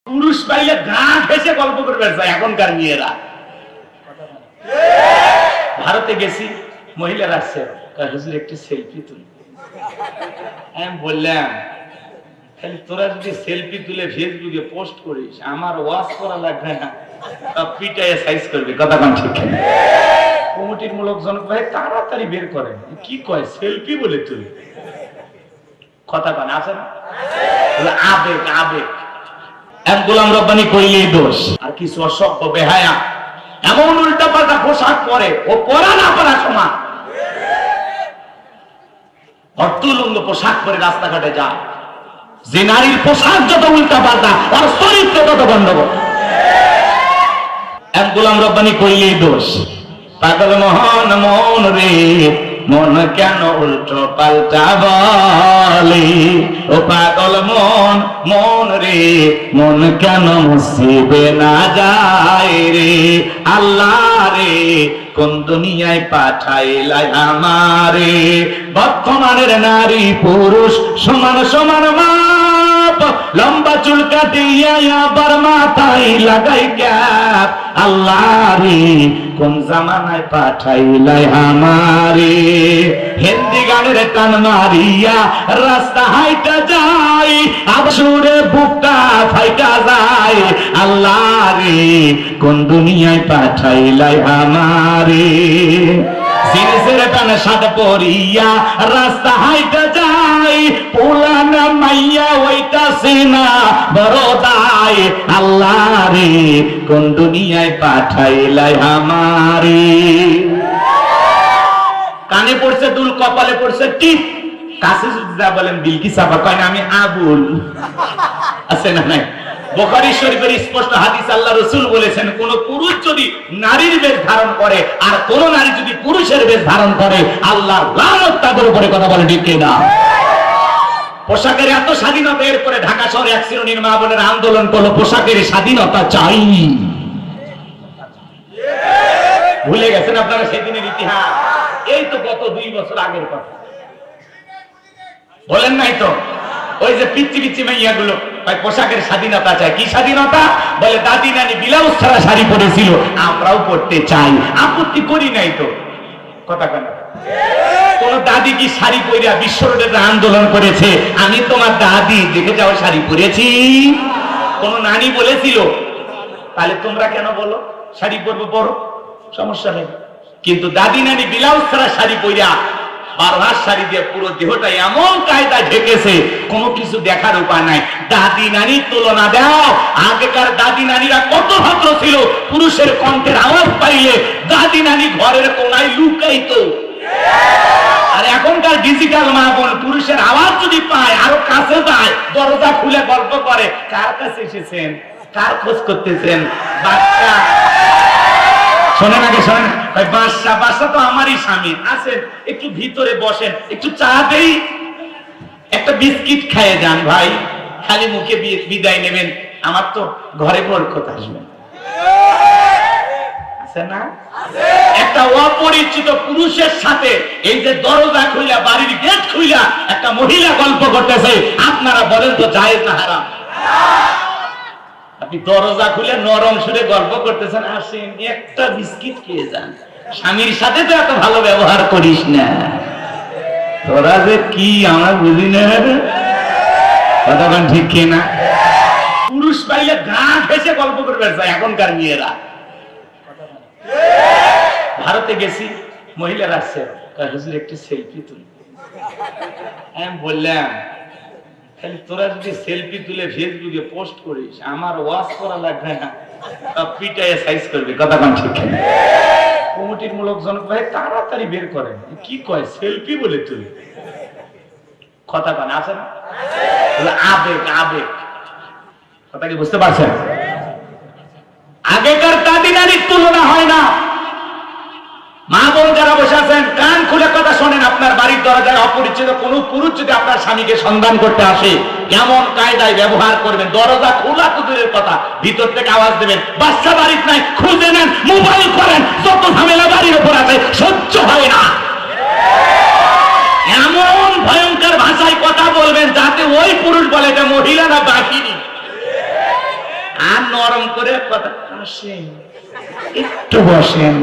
পুরুষ পাইলে গা ঘেঁষে গল্প করবে এখনকার মেয়েরা। ভারতে গেছি, মহিলারা আসছে, হুজুর একটি সেলফি তুলি। আমি বললাম খালি তোরা যদি সেলফি তুলে ফেসবুকে পোস্ট করিস আমার ওয়াশ করা লাগবে না, পিটায় সাইজ করবে। কথা কোন ঠিক না? কমিটির মূলক জনক ভাই তাড়াতাড়ি বের করেন, কি কয় সেলফি বলে তুই। কথা কোন আছে না? আবেগ আবেগ। এক গোলাম রব্বানি কইলেই দোষ, আর কিছু অসভ্য বেহায়া এমন উল্টা পাল্টা পোশাক পরে, ও পরা না পরা সমান। অর্থলঙ্গ পোশাক পরে রাস্তাঘাটে যায়, যে নারীর পোশাক যত উল্টা পাল্টা আর চরিত্র তত গন্ডগোল। এক গোলাম রব্বানি কইলেই দোষ। পাগল মোহন মন রে মন কেন উল্টো পাল্টা বলে, ও পাগল মন মন রে মন কেন মুসিবে না যায় রে। আল্লাহ রে কোন দুনিয়ায় পাঠাইলাই আমারে, বর্তমানের নারী পুরুষ সমান সমান মাপ, লম্বা চুল কাটিয়া আবার মাথায় লাগাই ক্যাপ। আল্লাহ রে কোন জামানায় পাঠাইলাই আমারে, হিন্দি গানের টান মারিয়া রাস্তা হাইটা যায়, আবসুরে বুকটা ফাইটা যায়। আল্লাহ রে কোন দুনিয়ায় পাঠাইলাই আমারে, জিন্সের প্যান্ট শার্ট পরিয়া রাস্তা হাইটা যায়, পুলানা মাইয়া ওইটা সিনা বড় দায়। আল্লাহ রে কোন দুনিয়ায় পাঠাইলাই আমারে। কানে পড়ছে দুল, কপালে পড়ছে টিপ, কাছে যদি যা বলেন বিলকিস আপা কয় না আমি আবুল। আছে না নাই? বুখারী শরীফের স্পষ্ট হাদিস, আল্লাহ রাসূল বলেছেন কোন পুরুষ যদি নারীর বেশ ধারণ করে আর কোন নারী যদি পুরুষের বেশ ধারণ করে আল্লাহর লানত তাদের উপরে। কথা বলে ঠিক কিনা? পোশাকের এত স্বাধীনতা, এরপরে ঢাকা শহরে এক শ্রেণীর মা বোনেরা আন্দোলন করলো পোশাকের স্বাধীনতা চাই। ভুলে গেছেন আপনারা সেদিনের ইতিহাস? এই তো গত 2 বছর আগের কথা, বলেন নাই তো? ওই যে পিচ্ছি পিচ্ছি মাইয়াগুলো পোশাকের স্বাধীনতা চায়। কি স্বাধীনতা? বলে দাদি নানি ব্লাউজ ছাড়া শাড়ি পরেছিল, আমরাও পড়তে চাই, আপত্তি করি নাই তো। কথা কেন? কোন দাদি কি শাড়ি পরিয়া বিশ্ব রোডে আন্দোলন করেছে আমি তোমার দাদি দেখে যাও শাড়ি পরেছি? কোন নানি বলেছিল? তাহলে তোমরা কেন বলো শাড়ি পরবো, পরো, সমস্যা নেই। কিন্তু দাদি নানি ব্লাউজ ছাড়া শাড়ি পরিয়া বারবার শাড়ি দিয়ে পুরো দেহটা এমন কায়দায় ঢেকেছে কোনো কিছু দেখার উপায় নাই। দাদি নানির তুলনা দাও, আগেকার দাদি নানিরা কত ভদ্র ছিল, পুরুষের কণ্ঠের আওয়াজ পাইলে দাদি নানি ঘরের কোনায় লুকাইতো। আর এখনকার ডিজিটাল মা বোন পুরুষের আওয়াজ যদি পায় আরো কাছে যায়, দরজা খুলে গল্প করে কার কাছে এসেছেন, কার খোঁজ করতেছেন। বাচ্চা শোনেন, আগে শোনেন, বাসা বাসা তো আমারই স্বামী, আছেন একটু ভিতরে বসেন, একটু চা দেই, একটা বিস্কিট খাইয়ে যান ভাই, খালি মুখে বিদায় নেবেন, আমার তো ঘরে বরকত আসবে। আছে না? একটা অপরিচিত পুরুষের সাথে এই যে দরজা খুইলা, বাড়ির গেট খুইলা একটা মহিলা গল্প করতেছে, আপনারা বলেন তো জায়েজ না হারাম? আপনি দরজা খুলে নরম সুরে গল্প করতেছেন, আসেন একটা বিস্কিট খেয়ে যান, স্বামীর সাথে তো এত ভালো ব্যবহার করিস না। তোরা যে কি আমরা বুঝি না, কতক্ষণ ঠিক কিনা? পুরুষ পাইলে গা ঘেঁষে গল্প করবে এখনকার মেয়েরা। ভারতে গেছি, মহিলারা আসছে, হুজুর একটি সেলফি তুলি। আমি বললাম খালি তোরা যদি সেলফি তুলে ফেসবুকে পোস্ট করিস আমার ওয়াশ করা লাগবে না, পিটায় সাইজ করবে। কথা কোন ঠিক না? কমিটির মূলক জনক ভাই তাড়াতাড়ি বের করেন, কি কয় সেলফি বলে তুই। কথা কোন আছে না? আবেগ আবেগ। কথা কি বুঝতে পারছেন? আগেকার দাদি নানির তুলনা হয় না। মা বোন যারা বসে আছেন কান খুলে কথা শোনেন, আপনার বাড়ির দরজায় অপরিচিত কোন পুরুষ যদি আপনার স্বামীকে সন্ধান করতে আসে এমন কায়দায় ব্যবহার করবেন, দরজা খোলা তো দূরের কথা, ভিতর থেকে আওয়াজ দেবেন, বাচ্চা বাড়ির নাই, খুঁজে নেন, মোবাইল করেন, যত ঝামেলা বাড়ির উপর আছে সহ্য হয় না। এমন ভয়ঙ্কর ভাষায় কথা বলবেন যাতে ওই পুরুষ বলে এটা মহিলা না বাহিনী। নরম করে কথা আসেন, একটু বসেন,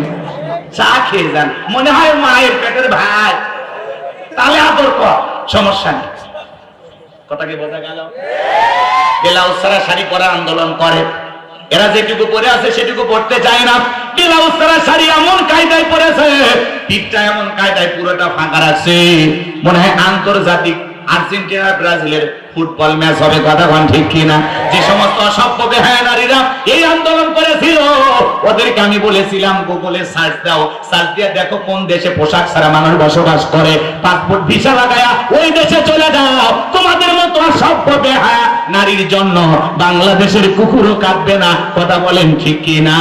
চা খেয়ে যান, মনে হয় মায়ের পেটের ভাই, তাহলে আদর কর, সমস্যা নেই। কথা কি বোঝা গেল? ব্লাউজ ছাড়া শাড়ি পরা আন্দোলন করে, এরা যেটুকু পরে আছে সেটুকু পড়তে চায় না। ব্লাউজ ছাড়া শাড়ি এমন কায়দায় পরেছে, পিঠটা এমন কায়দায় পুরোটা ফাঁকা রাখছে, মনে হয় আন্তর্জাতিক আর্জেন্টিনা ব্রাজিলের ফুটবল ম্যাচ হবে। কথা কোন ঠিক কিনা? যে সমস্ত অসভ্য বেহায়া নারীরা এই আন্দোলন করেছিল, ওদেরকে আমি বলেছিলাম গুগলে সার্চ দাও, সার্চ দিয়ে দেখো কোন দেশে পোশাক ছাড়া মানুষ বসবাস করে, পাসপোর্ট ভিসা লাগায়া ওই দেশে চলে যাও। তোমাদের মতো অসভ্য বেহায়া নারীর জন্য বাংলাদেশের কুকুরও কাঁদবে না। কথা বলেন ঠিক কিনা?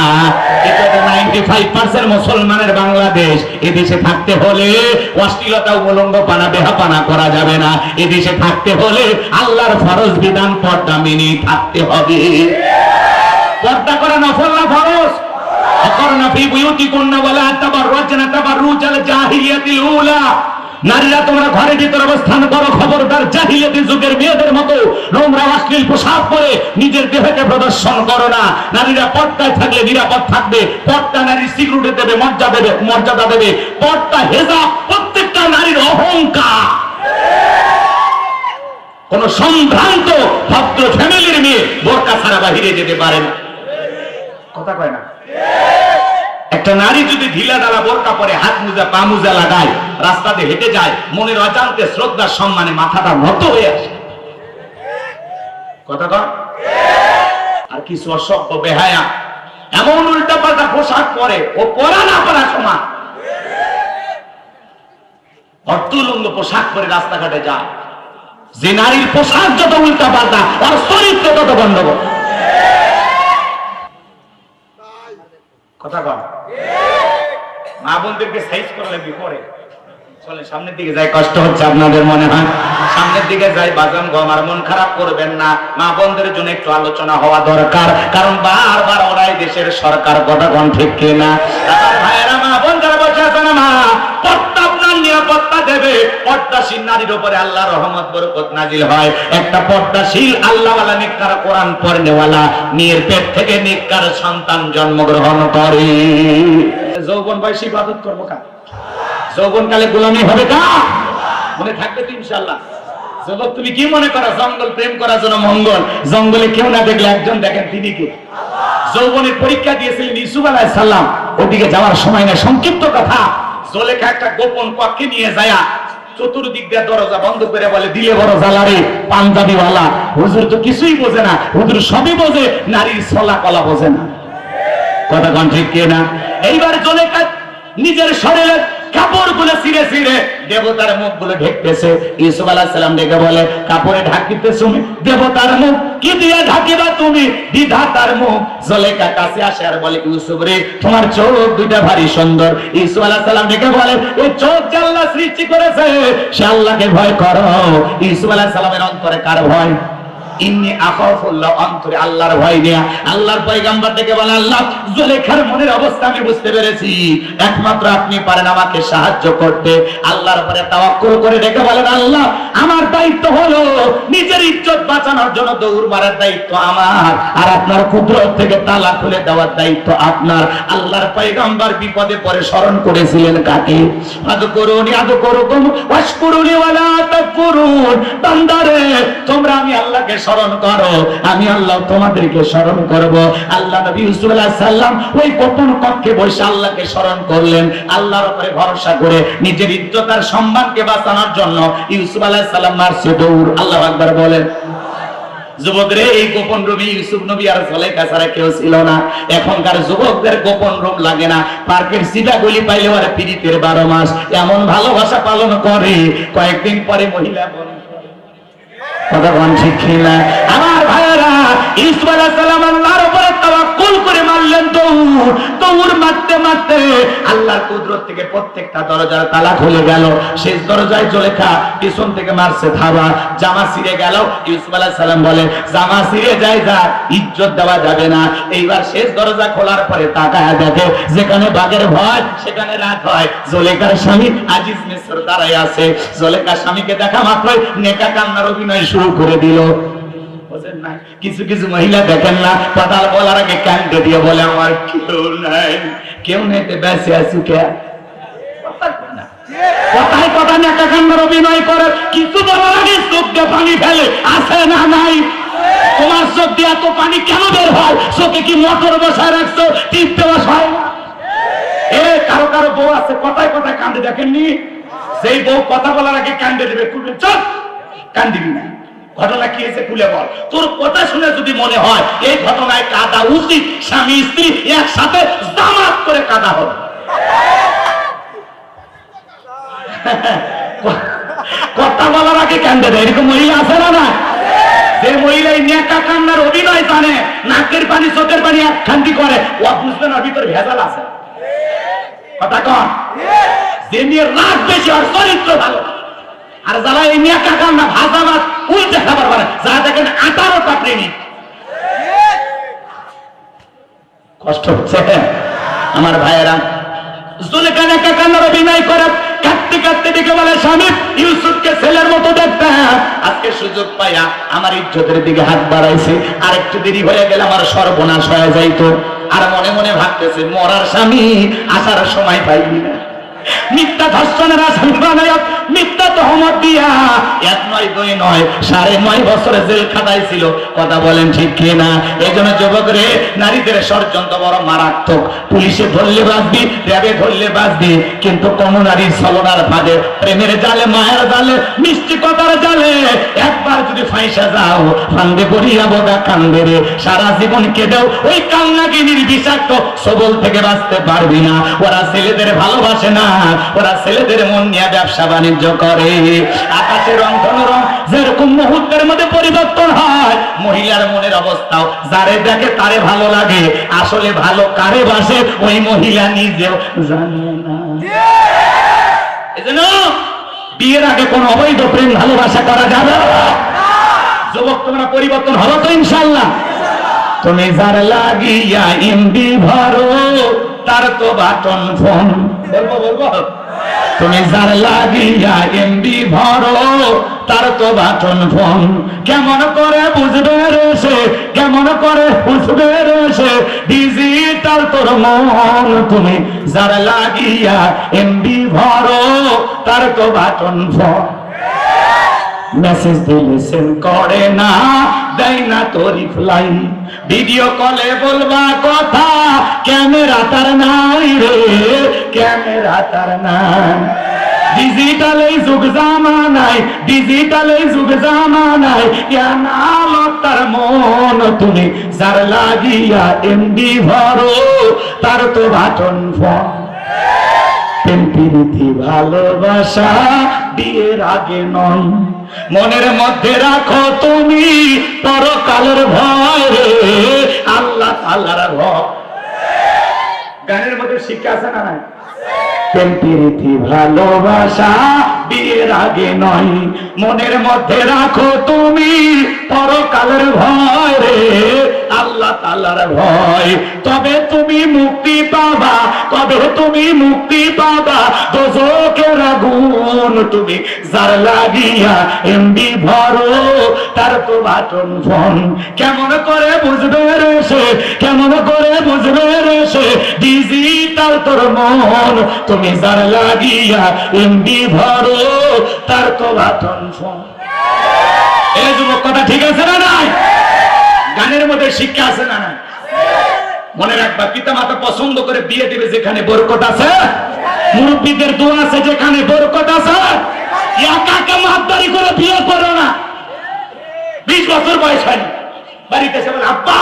এটা 95% মুসলমানের বাংলাদেশ। এদেশে থাকতে হলে অশ্লীলতা, উলঙ্গপানা, বেহাপানা করা যাবে না। এদেশে থাকতে হলে আল্লাহর ফরজ বিধান পর্দা মেনে থাকতে হবে। পর্দা করা নফল না ফরজ? অকরনা ফি বুয়ুতিকুন্না ওয়ালা তাবাররাজনা তাবাররুজাল জাহিলিয়াতিল উলা। নারীরা তোমরা ঘরের ভিতর অবস্থান করো, খবরদার জাহিলিয়াতি যুগের মেয়েদের মতো নোংরা অশ্লীল পোশাক পরে নিজের দেহকে প্রদর্শন করো না। নারীরা পর্দায় থাকলে নিরাপদ থাকবে। পর্দা নারীর সিকিউরিটি দেবে, মর্যাদা দেবে। পর্দা হেজাব প্রত্যেকটা নারীর অহংকার। কোন সম্ভ্রান্ত ভদ্র ফ্যামিলির মেয়ে বোরকা ছাড়া বাহিরে যেতে পারে না। কথা কয় না? একটা নারী যদি ঢিলা ঢালা বোরকা পরে, হাত মোজা পা মোজা লাগায়, রাস্তাতে হেঁটে যায়, মনের অজান্তে শ্রদ্ধা সম্মানে মাথাটা নত হয়ে আসে। কথা কয়? আর কিছু অসভ্য বেহায়া এমন উল্টা পাল্টা পোশাক পরে, ও পরা না পরা সমান, অর্থলঙ্গ পোশাক পরে রাস্তাঘাটে যায়। যে নারীর পোশাক যত উল্টা পাল্টা, আর চরিত্র তত গন্ডগোল। কথা কন? মা বোনদেরকে সাইজ করা লাগবে পরে। চলে সামনের দিকে যাই, কষ্ট হচ্ছে আপনাদের মনে হয়, সামনের দিকে যাই। বাজান গো, আমার মন খারাপ করবেন না, মা বোনদের জন্য একটু আলোচনা হওয়া দরকার, কারণ বারবার ওরাই দেশের সরকার। কথা কোন ঠিক কিনা? ভাইয়েরা, মা বোন যারা বসে আছে না, মা পর্দা আপনার নিরাপত্তা দেবে। পর্দাশীল নারীর উপরে আল্লাহর রহমত বরকত নাজিল হয়। একটা পর্দাশীল আল্লাহওয়ালা নেককার কোরআন পড়নেওয়ালা মেয়ের পেট থেকে নেককার সন্তান জন্মগ্রহণ করে। যৌবন বয়সী ইবাদত করবো কার? যৌবনকালে গোলামি হবে কার? মনে থাকবে তো ইনশাআল্লাহ। যুবক, তুমি কি মনে করো জঙ্গল প্রেম করার জন্য মঙ্গল? জঙ্গলে কেউ না দেখলে একজন দেখেন, তিনি কে? যৌবনের পরীক্ষা দিয়েছিলেন ইউসুফ আলাইহিস সালাম। ওদিকে যাওয়ার সময় না, সংক্ষিপ্ত কথা। জুলেখা একটা গোপন কক্ষে নিয়ে যায়, চতুর্দিক দিয়ে দরজা বন্ধ করে বলে, দিলে বড় জ্বালারে পাঞ্জাবিওয়ালা। হুজুর তো কিছুই বোঝে না, হুজুর সবই বোঝে, নারীর ছলা কলা বোঝে না। কথা কোন ঠিক কিনা? এইবার জুলেখা নিজের শরীরের কাপড় গুলো ছিঁড়ে ছিঁড়ে দেবতার মুখ গুলো ঢেকতেছে। ইউসুফ আলাইহিস সালাম ডেকে বলে, কাপড়ে ঢাকিতে তুমি দেবতার মুখ, কি দিয়ে ঢাকিবা তুমি বিধাতার মুখ? জুলেখা কাছে আসে আর বলে, ইউসুফ রে, তোমার চোখ দুইটা ভারী সুন্দর। ইউসুফ আলাইহিস সালাম ডেকে বলে, এই চোখ যে আল্লাহ সৃষ্টি করেছে, সে আল্লাহকে ভয় করো। ইউসুফ আলাইহিস সালামের অন্তরে কার ভয়? ইন্নী আখাফুল্লাহ, অন্তরে আল্লাহর ভয় নিয়া আল্লাহর পয়গম্বর থেকে বলে, আল্লাহ, জুলেখার মনের অবস্থা আমি বুঝতে পেরেছি, একমাত্র আপনি পারেন আমাকে সাহায্য করতে। আল্লাহর উপরে তাওয়াক্কুল করে ডেকে বলেন, আল্লাহ, আমার দায়িত্ব হলো নিজের ইজ্জত বাঁচানোর জন্য দৌড় মারার দায়িত্ব আমার, আর আপনার কুদরত থেকে তালা খুলে দেওয়ার দায়িত্ব আপনার। আল্লাহর পয়গম্বর বিপদে পড়ে স্মরণ করেছিলেন কাকে? আযকুরুনি আযকুরুকুম ওয়াশকুরুনি ওয়ালা তাকফুরুন। বান্দারে, তোমরা আমি আল্লাহকে স্মরণ করো, আমি আল্লাহ তোমাদেরকে স্মরণ করব। আল্লাহ নবী ইউসুফ আলাইহিস সালাম ওই গোপন কক্ষে বসে আল্লাহকে স্মরণ করলেন। আল্লাহর উপরে ভরসা করে নিজের ইজ্জত আর সম্মানকে বাঁচানোর জন্য ইউসুফ আলাইহিস সালাম মারছে দৌড়। আল্লাহু আকবার বলেন। যুবকরে, এই গোপন রুমে ইউসুফ নবী আর জুলেখা ছাড়া কেউ ছিল না। এখনকার যুবকদের গোপন রুম লাগে না, পার্কের সিধা গলি পাইলে ওরা পীড়িতের 12 মাস এমন ভালোবাসা পালন করে, কয়েকদিন পরে মহিলা বলে। কথা কোন ঠিক কিনা? আমার ভাইয়েরা, ইউসুফ আলাইহিস সালাম আল্লাহর উপরে তাওয়াক্কুল করে মারলেন দৌড়। দৌড় মারতে মারতে আল্লাহর কুদরত থেকে প্রত্যেকটা দরজার তালা খুলে গেল। শেষ দরজায় জুলেখা পিছন থেকে মারছে থাবা, জামা ছিঁড়ে গেল। ইউসুফ আলাইহিস সালাম বলে, জামা ছিঁড়ে যায় যা, ইজ্জত দেওয়া যাবে না। এইবার শেষ দরজা খোলার পরে তাকায় দেখে, যেখানে বাঘের ভয় সেখানে রাত হয়। জুলেখার স্বামী আজিজ মিসর দাঁড়ায় আছে। জুলেখার স্বামীকে দেখা মাত্রই নেকা কান্নার অভিনয় শুরু করে দিল। বোঝেন নাই? কিছু কিছু মহিলা দেখেন না, কথা বলার আগে কান্দে দিয়ে বলে আমার কেউ নাই, কেউ নেই, বেঁচে আছি কে? কথায় কথা নেকা কান্নার অভিনয় করে, কিছু বলার আগে চোখ দিয়ে পানি ফেলে, আছে না নাই? তোমার চোখ দিয়ে এত পানি কেন বের হয়? চোখে কি মোটর বসায় রাখছো? টিপতে বসায় না? কারো কারো বউ আছে কথায় কথায় কান্দে, দেখেননি? সেই বউ কথা বলার আগে কান্দে দেবে, খুলে চল কান্দিবি না, ঘটনা কি হয়েছে খুলে বল। তোর কথা শুনে যদি মনে হয় এই ঘটনায় কাঁদা উচিত, স্বামী স্ত্রী একসাথে জামাত করে কাঁদা হবে। কথা বলার আগে কান্দে দেয়, এরকম মহিলা আছে না? যে মহিলা নেকা কান্নার অভিনয় জানে, নাকের পানি চোখের পানি এক খান্তি করে, ও বুঝবে না ভিতরে ভেজাল আছে। কথা কন, যে নিয়ে রাগ বেশি আর চরিত্র ভালো, আর যারা এই নেকা কান্না ভাজা মাছ উল্টে খাবার পারে, যারা দেখেন 18টা প্রেমিক। কষ্ট হচ্ছে আমার ভাইয়েরা, জুলেখা নেকা কান্নার অভিনয় করে কাঁদতে কাঁদতে ডেকে বলে, স্বামী ইউসুফকে ছেলের মতো দেখতে, আজকে সুযোগ পাইয়া আমার ইজ্জতের দিকে হাত বাড়াইছে, আর একটু দেরি হয়ে গেলে আমার সর্বনাশ হয়ে যাইতো। আর মনে মনে ভাবতেছে, মরার স্বামী আসার সময় পাইনি না, মিথ্যা ধর্ষণের আসামি বানাইয়া মিথ্যা তহমত দিয়া 1 নয় 2 নয় 9.5 বছরে জেল খাটাই ছিল। কথা বলেন ঠিক কিনা? এই জন্য যুবক রে, নারীদের ষড়যন্ত্র বড় মারাত্মক। পুলিশে ধরলে বাঁচবি, র্যাবে ধরলে বাঁচবি, কিন্তু কোন নারীর ছলনার ফাঁদে, প্রেমের জালে, মায়ের জালে, মিষ্টি কথার জালে একবার যদি ফাঁসা যাও, ফান্দে পড়িয়া বোগা কান্দে রে, সারা জীবন কেঁদেও ওই কান্নাকিনীর বিষাক্ত সবল থেকে বাঁচতে পারবি না। ওরা ছেলেদের ভালোবাসে না, ওরা ছেলেদের মন নিয়ে ব্যবসা বাণিজ্য করে। আকাশের রং ধনরং যেরকম মুহূর্তের মধ্যে পরিবর্তন হয়, মহিলার মনের অবস্থাও যারে দেখে তারে ভালো লাগে, আসলে ভালো কারে বাসে ওই মহিলা নিজেও জানে না। এজন্য বিয়ের আগে কোন অবৈধ প্রেম ভালোবাসা করা যাবে না। যুবক তোমরা পরিবর্তন হলো তো ইনশাআল্লাহ? তুমি যার লাগিয়া এমবি ভরো, তার তো বাটন ফোন। বলবো তুমি যার লাগিয়া এমবি ভরো, তার তো বাটন ফোন। কেমন করে বুঝবে রে সে, কেমন করে বুঝবে রে সে, ডিজিটাল তোর মন। তুমি যার লাগিয়া এমবি ভরো, তার তো বাটন ফোন। মেসেজ দিলে সেন্ড করে না, দেয় না তো রিপ্লাই, ভিডিও কলে বলবা কথা, ক্যামেরা তার নাই রে, ক্যামেরা তার নাই। ডিজিটাল এই যুগ জামানায়, ডিজিটাল এই যুগ জামানায়, কেনালো তার মন। তুমি যার লাগিয়া এমবি ভরো, তার তো বাটন ফোন। প্রেম প্রীতি ভালোবাসা বিয়ের আগে নয়, মনের মধ্যে রাখো তুমি পরকালের ভয় রে, আল্লাহ তাআলার ভয়। গানের মধ্যে শিক্ষা আছে না নাই? প্রেম প্রীতি ভালোবাসা বিয়ের আগে নয়, মনের মধ্যে রাখো তুমি পরকালের ভয় রে, আল্লাহ তাআলার ভয়। তবে তুমি মুক্তি পাবা, কবে তুমি মুক্তি পাবা দোজখের আগুন। তুমি যার লাগিয়া এমবি ভরো, তার তো বাটন ফোন। কেমন করে বুঝবে রে সে, কেমন করে বুঝবে রে সে, ডিজিটাল তোর মন। তুমি যার লাগিয়া এমবি ভরো, তার তো বাটন ফোন। এই যুবক কথা ঠিক আছে না নাই? গানের মধ্যে শিক্ষা আছে না নাই? মনে রাখবা, পিতা মাতা পছন্দ করে বিয়ে দিবে যেখানে বরকত আছে, মুরব্বীদের দোয়া আছে যেখানে বরকত আছে। একাকে মাপদারি করে বিয়ে করো না। 20 বছর বয়স হয়নি, বাড়িতে এসে বলে আব্বা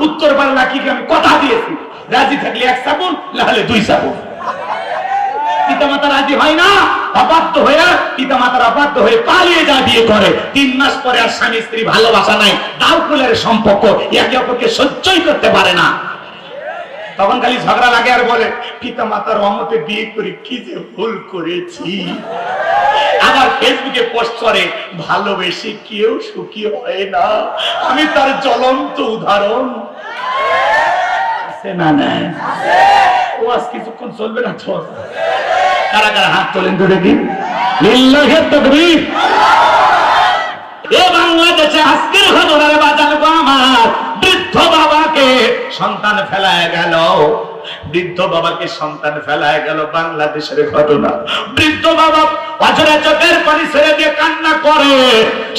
উত্তর বাংলা কি আমি কথা দিয়েছি, রাজি থাকলে 1 সাবুন, নাহলে 2 সাবুন। পিতামাতা রাজি হয় না, অবাধ্য হয়ে পিতামাতার অবাধ্য হয়ে পালিয়ে যা বিয়ে করে। 3 মাস পরে আর স্বামী স্ত্রী ভালোবাসা নাই, দাও কুলের সম্পর্ক, একে অপরকে সহ্যই করতে পারে না। তখন খালি ঝগড়া লাগে আর বলে পিতামাতার অমতে বিয়ে করে কি যে ভুল করেছি। আবার ফেসবুকে পোস্ট করে ভালোবেসে কেউ সুখী হয় না, আমি তার জ্বলন্ত উদাহরণ। আছে না নাই? ও আজ কিছুক্ষণ চলবে না তো? কারা কারা হাত তোলেন তো দেখি। লিল্লাহি তাকবীর। এ বাংলাদেশে আজকের ঘটনার বাজার আমার বৃদ্ধ বাবাকে সন্তান ফেলায় গেল, বৃদ্ধ বাবাকে সন্তান ফেলায় গেল। বাংলাদেশের ঘটনা। বৃদ্ধ বাবা অঝরে চোখের পানি ছেড়ে দিয়ে কান্না করে।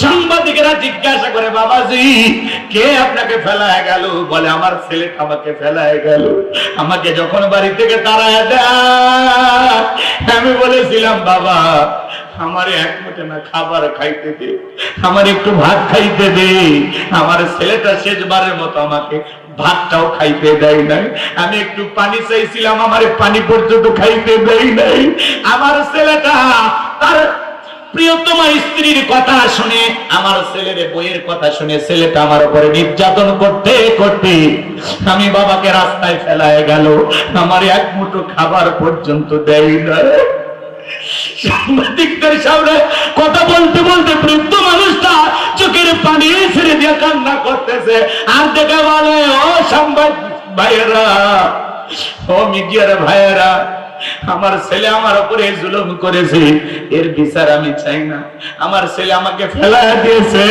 সাংবাদিকেরা জিজ্ঞাসা করে, বাবাজি কে আপনাকে ফেলায় গেল? বলে, আমার ছেলেটা আমাকে ফেলায় গেল। আমাকে যখন বাড়ি থেকে তাড়ায় দেয়, আমি বলেছিলাম, বাবা আমার এক মুঠো না খাবার খাইতে দে, আমার একটু ভাত খাইতে দে। আমার ছেলেটা শেষবারের মতো আমাকে ভাতটাও খাইতে দেয় নাই। আমি একটু পানি চাইছিলাম, আমার পানি পর্যন্ত খাইতে দেয় নাই। আমার ছেলেটা তার প্রিয়তমা স্ত্রীর কথা শুনে, আমার ছেলের বইয়ের কথা শুনে ছেলেটা আমার উপরে নির্যাতন করতে করতে আমি বাবাকে রাস্তায় ফেলায় গেল। আমার এক মুঠো খাবার পর্যন্ত দেয় না। সাংবাদিকদের সামনে কথা বলতে বলতে বৃদ্ধ মানুষটা চোখের পানি ছেড়ে দিয়ে কান্না করতেছে। আর দেখে বলে, ও সাংবাদিক ভাইয়েরা, ও মিডিয়ার ভাইয়েরা, আমার ছেলে আমার উপরে জুলুম করেছে, এর বিচার আমি চাই না। আমার ছেলে আমাকে ফেলায় দিয়েছে,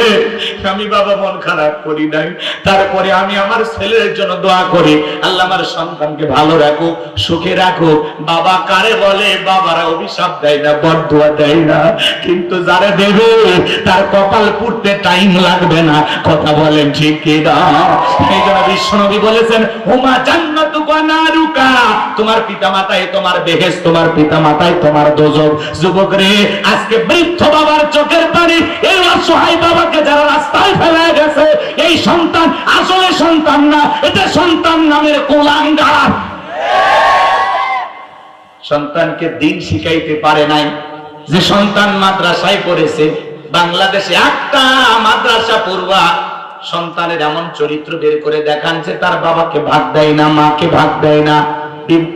আমি বাবা মন খারাপ করি নাই। তারপরে আমি আমার ছেলের জন্য দোয়া করি, আল্লাহ আমার সন্তানকে ভালো রাখো, সুখে রাখো। বাবা কারে বলে? বাবারা অভিশাপ দেয় না, বদদুয়া দেয় না, কিন্তু যারা দেবে তার কপাল পুড়তে টাইম লাগবে না। কথা বলেন ঠিক কি না? এই জন্য বিশ্বনবী বলেছেন, হুমা জান্নাতুকা নারুকা, তোমার পিতামাতাই তোমার বেহেশত, তোমার পিতামাতাই তোমার দোজখ। যুবক রে, আজকে বৃদ্ধ বাবার চোখের পানি, এই অসহায় বাবাকে যারা রাস্তায় ফেলে গেছে, এই সন্তান আসলে সন্তান না, এটা সন্তান নামের কুলাঙ্গার। সন্তানকে দিন শিখাইতে পারে নাই, যে সন্তান মাদ্রাসায় পড়েছে। বাংলাদেশে একটা মাদ্রাসা পড়ুয়া সন্তানের এমন চরিত্র বের করে দেখান যে তার বাবাকে ভাগ দেয় না, মাকে ভাগ দেয় না,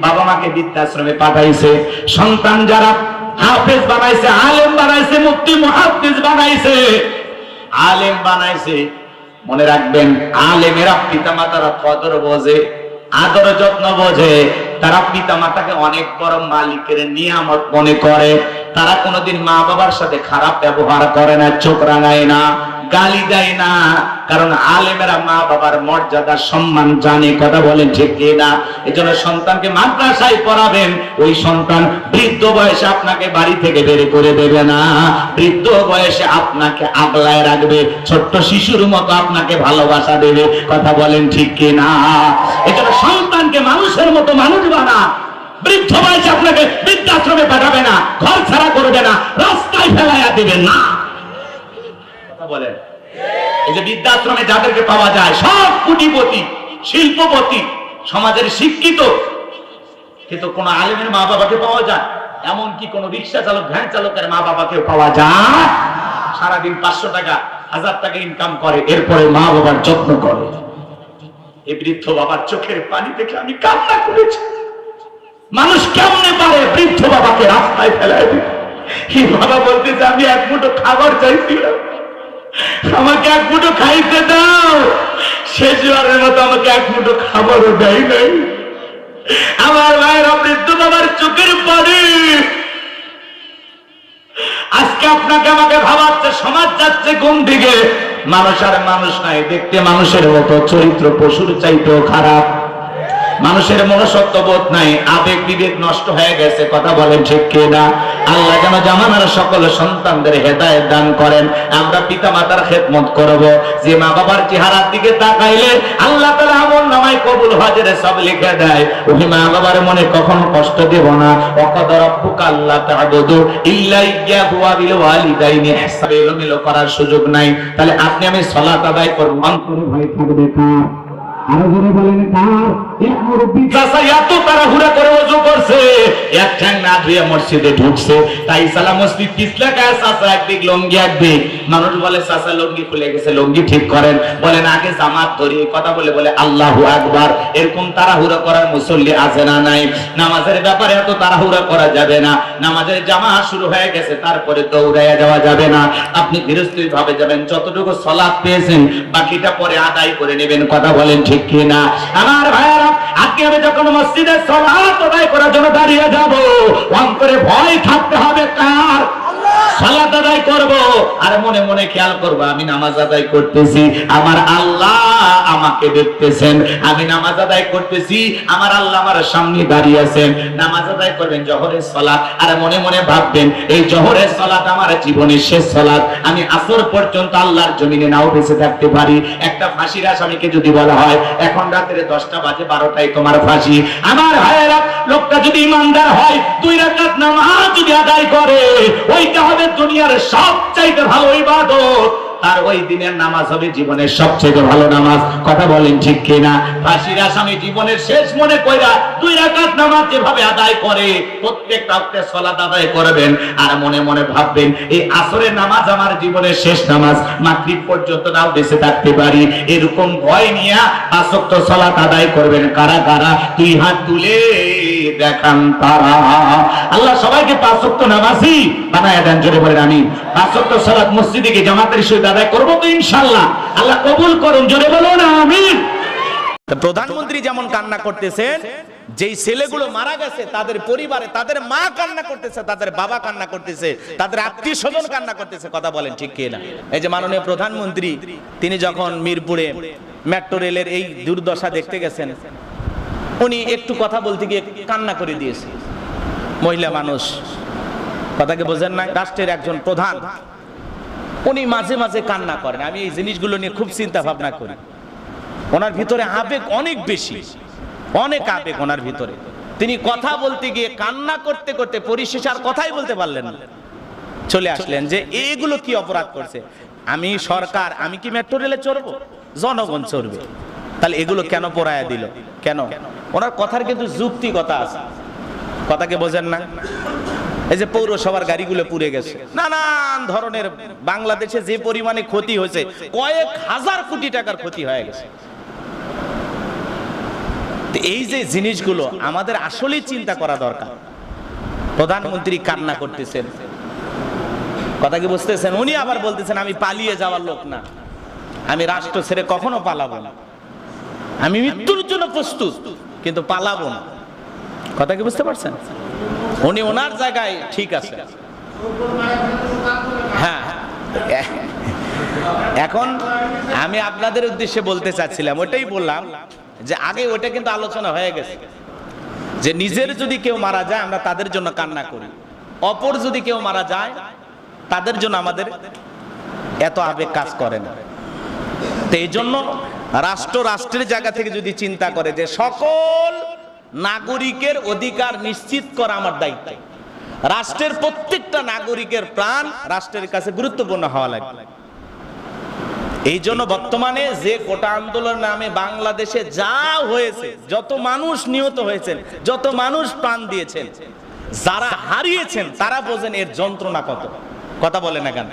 বাবা মাকে বৃদ্ধাশ্রমে পাঠাইছে। সন্তান যারা হাফেজ বানাইছে, আলেম বানাইছে, মুফতি মুহাদ্দিস বানাইছে, আলেম বানাইছে। মনে রাখবেন, আলেমেরা পিতা মাতারা কদর বোঝে, আদর যত্ন বোঝে। তারা পিতা মাতাকে অনেক বড় মালিকের নিয়ামত মনে করে। তারা কোনোদিন মা বাবার সাথে খারাপ ব্যবহার করে না, চোখ রাঙায় না, গালি দেয় না। কারণ আলেমেরা মা বাবার মর্যাদা সম্মান জানে। কথা বলেন ঠিক কিনা? এজন্য সন্তানকে মাদ্রাসায় পড়াবেন, ওই সন্তান বৃদ্ধ বয়সে আপনাকে বাড়ি থেকে বের করে দেবে না, বৃদ্ধ বয়সে আপনাকে আগলায় রাখবে, ছোট্ট শিশুর মতো আপনাকে ভালোবাসা দেবে। কথা বলেন ঠিক কিনা? এজন্য সন্তানকে মানুষের মতো মানুষ বানা। বৃদ্ধ বয়সে আপনাকে বৃদ্ধাশ্রমে পাঠাবে না, ঘর ছাড়া করবে না, রাস্তায় ফেলাইয়া দিবে না। কথা বলেন। এই যে বৃদ্ধাশ্রমে যাদেরকে পাওয়া যায়, সব কোটিপতি, শিল্পপতি, সমাজের শিক্ষিত, কিন্তু কোন আলেমের মা বাবাকে পাওয়া যায়? এমনকি কোন রিক্সা চালক, ভ্যান চালকের মা বাবাকেও পাওয়া যায়? সারাদিন 500 টাকা 1000 টাকা ইনকাম করে, এরপরে মা বাবার যত্ন করে। এই বৃদ্ধ বাবার চোখের পানি দেখে আমি কান্না করেছি। মানুষ কেমনে পারে বৃদ্ধ বাবাকে রাস্তায় ফেলায় দিতে? এই বাবা বলতেছে, আমি এক মুঠো খাবার চাইছিলাম, আমাকে এক মুঠো খাইতে দাও। শেষবারের মতো আমাকে এক মুঠো খাবারও দেয় নাই। আমার ভাইয়েরা, বৃদ্ধ বাবার চোখের পানি আজকে আপনাকে আমাকে ভাবাচ্ছে সমাজ যাচ্ছে কোন দিকে। মানুষ আর মানুষ নাই, দেখতে মানুষের মতো, চরিত্র পশুর চাইতেও খারাপ। মানুষের মনুষ্যত্ববোধ নাই, আবেগ বিবেক নষ্ট হয়ে গেছে। কথা বলেন ঠিক কিনা? আল্লাহ যেন জামানার সকল সন্তানদের হেদায়েত দান করেন। আমরা পিতা মাতার খেদমত করব। যে মা বাবার চেহারার দিকে তাকাইলে আল্লাহ তাআলা আমলনামায় কবুল হজের সব লিখে দেয়। ওই মা বাবার মনে কখনো কষ্ট দেব না। ওয়াকাদা রাব্বুকা আল্লা তা'বুদু ইল্লা ইয়্যাহু ওয়া বিল ওয়ালিদাইনি ইহসানা। এলোমেলো করার সুযোগ নাই। তাহলে আপনি আমি সালাত আদায় করব, অন্তরে ভয় থাকবে কার? আরো জোরে বলেন কার? এক মুরব্বি চাচা এত তাড়াহুড়া করে ওযু করছে, এক ঠ্যাং না ধুয়ে মসজিদে ঢুকছে। তাই সালা মসজিদ পিছলা গায়ে চাচা একদিক, লঙ্গি একদিক। মানুষ বলে চাচা লঙ্গি খুলে গেছে, লঙ্গি ঠিক করেন। বলেন আগে জামাত ধরি, কথা বলে বলে আল্লাহু আকবার। এরকম তাড়াহুড়া করার মুসল্লি আছে না নাই? নামাজের ব্যাপারে এত তাড়াহুড়া করা যাবে না। নামাজের জামাত শুরু হয়ে গেছে, তারপরে দৌড়াইয়া যাওয়া যাবে না। আপনি ধীরস্থির ভাবে যাবেন, যতটুকু সালাত পেয়েছেন বাকিটা পরে আদায় করে নেবেন। কথা বলেন ঠিক কিনা? আমার ভাইয়েরা, আজকে আমি যখন মসজিদে সালাত আদায় করার জন্য দাঁড়িয়ে যাব, অন্তরে ভয় থাকতে হবে কার? সালাত আদায় করব আর মনে মনে খেয়াল করব আমি নামাজ আদায় করতেছি, আমার আল্লাহ আমাকে দেখতেছেন, আমি নামাজ আদায় করতেছি, আমার আল্লাহ আমার সামনে দাঁড়িয়ে আছেন। নামাজ আদায় করবেন জোহরের সালাত, আর মনে মনে ভাববেন এই জোহরের সালাত আমার জীবনের শেষ সালাত, আমি আসর পর্যন্ত আল্লাহর জমিনে নাও বেঁচে থাকতে পারি। একটা ফাঁসির আসামিকে যদি বলা হয় এখন রাতের 10টা বাজে 12টায় তোমার ফাঁসি, আমার ভাইয়েরা লোকটা যদি ইমানদার হয় 2 রাকাত নামাজ যদি আদায় করে, ওইটা হবে দুনিয়ার সবচাইতে ভালো ইবাদত, আর ওই দিনের নামাজ হবে জীবনের সবচেয়ে ভালো নামাজ। কথা বলেন ঠিক কিনা? ফাঁসির আসামি জীবনের শেষ মনে কইরা 2 রাকাত নামাজ যেভাবে আদায় করে প্রত্যেকটা ওয়াক্তে সালাত আদায় করবেন, আর মনে মনে ভাববেন এই আসরের নামাজ আমার জীবনের শেষ নামাজ, মাগরিব পর্যন্ত নাও বেঁচে থাকতে পারি, এরকম ভয় নিয়ে 5 ওয়াক্ত সালাত আদায় করবেন। কারা কারা 2 হাত তুলে দেখান তারা। আল্লাহ সবাইকে 5 ওয়াক্ত নামাজি বানায় দেন। জোরে বলেন আমিন। 5 ওয়াক্ত সালাত মসজিদে গিয়ে জামাতের সহিত আদায় করবো তো ইনশাআল্লাহ। আল্লাহ কবুল করুন। জোরে বলুন আমিন। প্রধানমন্ত্রী যেমন কান্না করতেছেন, যেই ছেলেগুলো মারা গেছে তাদের পরিবারে তাদের মা কান্না করতেছে, তাদের বাবা কান্না করতেছে, তাদের আত্মীয় স্বজন কান্না করতেছে। কথা বলেন ঠিক কি না? এই যে মাননীয় প্রধানমন্ত্রী তিনি যখন মিরপুরে মেট্রো রেলের এই দুর্দশা দেখতে গেছেন, উনি একটু কথা বলতে গিয়ে কান্না করে দিয়েছে। মহিলা মানুষ, কথাকে বোঝেন না? রাষ্ট্রের একজন প্রধান, উনি মাঝে মাঝে কান্না করেন। আমি এই জিনিসগুলো নিয়ে খুব চিন্তা ভাবনা করি। ওনার ভিতরে আবেগ অনেক বেশি, অনেক আবেগ ওনার ভিতরে। তিনি কথা বলতে গিয়ে কান্না করতে করতে পরিশেষে আর কথাই বলতে পারলেন না, চলে আসলেন যে এগুলো কি অপরাধ করছে। আমি সরকার, আমি কি মেট্রো রেলে চড়বো? জনগণ চড়বে, তাহলে এগুলো কেন পোড়ায়া দিল? কেন? ওনার কথার কিন্তু যুক্তিকতা আছে। কথাকে বোঝেন না? এই যে পৌরসভার গাড়িগুলো পুড়ে গেছে, নানান ধরনের বাংলাদেশে যে পরিমাণে ক্ষতি হয়েছে, কয়েক হাজার কোটি টাকার ক্ষতি হয়ে গেছে। এই যে জিনিসগুলো আমাদের আসলেই চিন্তা করা দরকার। প্রধানমন্ত্রী কান্না করতেছেন, কথা কি বুঝতেছেন? উনি আবার বলতেছেন আমি পালিয়ে যাওয়ার লোক না, আমি রাষ্ট্র ছেড়ে কখনো পালাবো না, আমি মৃত্যুর জন্য প্রস্তুত কিন্তু পালাবো না। কথা কি বুঝতে পারছেন? উনি ওনার জায়গায় ঠিক আছে। হ্যাঁ, এখন আমি আপনাদের উদ্দেশ্যে বলতে চাচ্ছিলাম, ওটাই বললাম যে আগে ওটা কিন্তু আলোচনা হয়ে গেছে যে নিজের যদি কেউ মারা যায় আমরা তাদের জন্য কান্না করি, অপর যদি কেউ মারা যায় তাদের জন্য আমাদের এত আবেগ কাজ করে না। তো এই জন্য রাষ্ট্রের জায়গা থেকে যদি চিন্তা করে যে সকল নাগরিকের অধিকার নিশ্চিত করা আমার দায়িত্ব, রাষ্ট্রের প্রত্যেকটা নাগরিকের প্রাণ রাষ্ট্রের কাছে গুরুত্বপূর্ণ হওয়া লাগবে। এই জন্য বর্তমানে যে কোটা আন্দোলন নামে বাংলাদেশে যা হয়েছে, যত মানুষ নিহত হয়েছেন, যত মানুষ প্রাণ দিয়েছেন, যারা হারিয়েছেন তারা বোঝেন এর যন্ত্রণা কত। কথা বলে না কেন?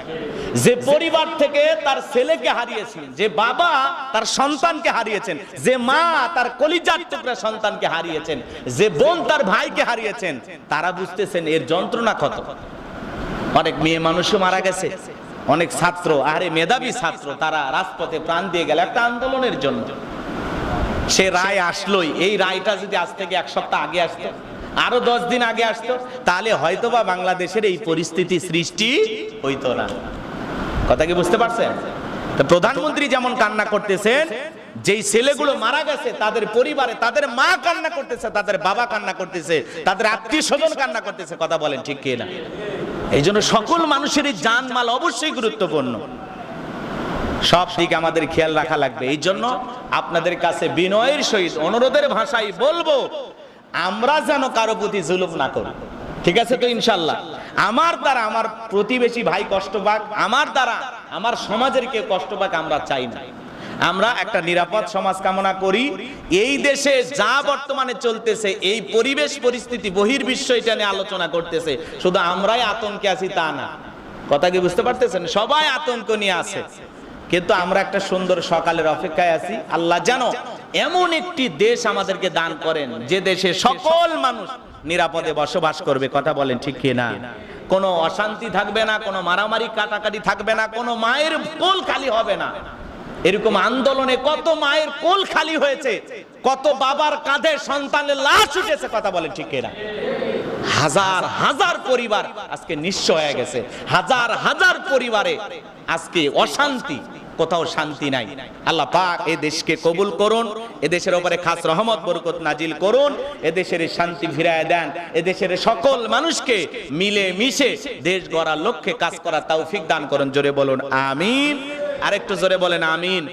যে পরিবার থেকে তার ছেলেকে হারিয়েছেন, যে বাবা তার সন্তানকে হারিয়েছেন, যে মা তার কলিজার টুকরা সন্তানকে হারিয়েছেন, যে বোন তার ভাইকে হারিয়েছেন, তারা বুঝতেছেন এর যন্ত্রণা কত। অনেক মেয়ে মানুষও মারা গেছে, অনেক ছাত্র, আরে মেধাবী ছাত্র, তারা রাজপথে প্রাণ দিয়ে গেল একটা আন্দোলনের জন্য। সে রায় আসলোই, এই রায়টা যদি আজ থেকে 1 সপ্তাহ আগে আসতো, আরো 10 দিন আগে আসতো, তাহলে হয়তোবা বাংলাদেশের এই পরিস্থিতি সৃষ্টি হইতো না। কথা কি বুঝতে পারছেন? তো প্রধানমন্ত্রী যেমন কান্না করতেছেন, যেই ছেলেগুলো মারা গেছে তাদের পরিবারে তাদের মা কান্না করতেছে, তাদের বাবা কান্না করতেছে, তাদের আত্মীয় স্বজন কান্না করতেছে। কথা বলেন ঠিক কি না? এই জন্য সকল মানুষেরই জানমাল অবশ্যই গুরুত্বপূর্ণ, সব দিকে আমাদের খেয়াল রাখা লাগবে। এই জন্য আপনাদের কাছে বিনয়ের সহিত অনুরোধের ভাষায় বলবো, আমরা যেন কারো প্রতি জুলুম না করি। ঠিক আছে তো? ইনশাআল্লাহ আমার দ্বারা আমার প্রতিবেশী ভাই কষ্ট পাক, আমার দ্বারা আমার সমাজের কেউ কষ্ট পাক আমরা চাই না। আমরা একটা নিরাপদ সমাজ কামনা করি। এই দেশে যা বর্তমানে চলতেছে, এই পরিবেশ পরিস্থিতি বহির্বিশ্ব এটা নিয়ে আলোচনা করতেছে, শুধু আমরাই আতঙ্কে আছি তা না। কথা কি বুঝতে পারতেছেন? সবাই আতঙ্ক নিয়ে আছে, কিন্তু আমরা একটা সুন্দর সকালের অপেক্ষায় আছি। আল্লাহ যেন এমন একটি দেশ আমাদেরকে দান করেন যে দেশে সকল মানুষ নিরাপদে বসবাস করবে। কথা বলেন ঠিক কি না? কোনো অশান্তি থাকবে না, কোনো মারামারি কাটাকাটি থাকবে না, কোনো মায়ের কোল খালি হবে না। এরকম আন্দোলনে কত মায়ের কোল খালি হয়েছে, কত বাবার কাঁধে সন্তানের লাশ উঠেছে। কথা বলেন ঠিক কি না? হাজার হাজার পরিবার আজকে নিঃস্ব হয়ে গেছে, হাজার হাজার পরিবারে আজকে অশান্তি, কোথাও শান্তি নাই। আল্লাহ পাক এই দেশকে কবুল করুন, এ দেশের উপরে খাস রহমত বরকত নাজিল করুন, এ দেশের শান্তি ফিরায় দেন, এ দেশের সকল মানুষকে মিলে মিশে দেশ গড়ার লক্ষ্যে কাজ করার তৌফিক দান করুন। জোরে বলুন আমিন, আরেকটু জোরে বলেন আমিন।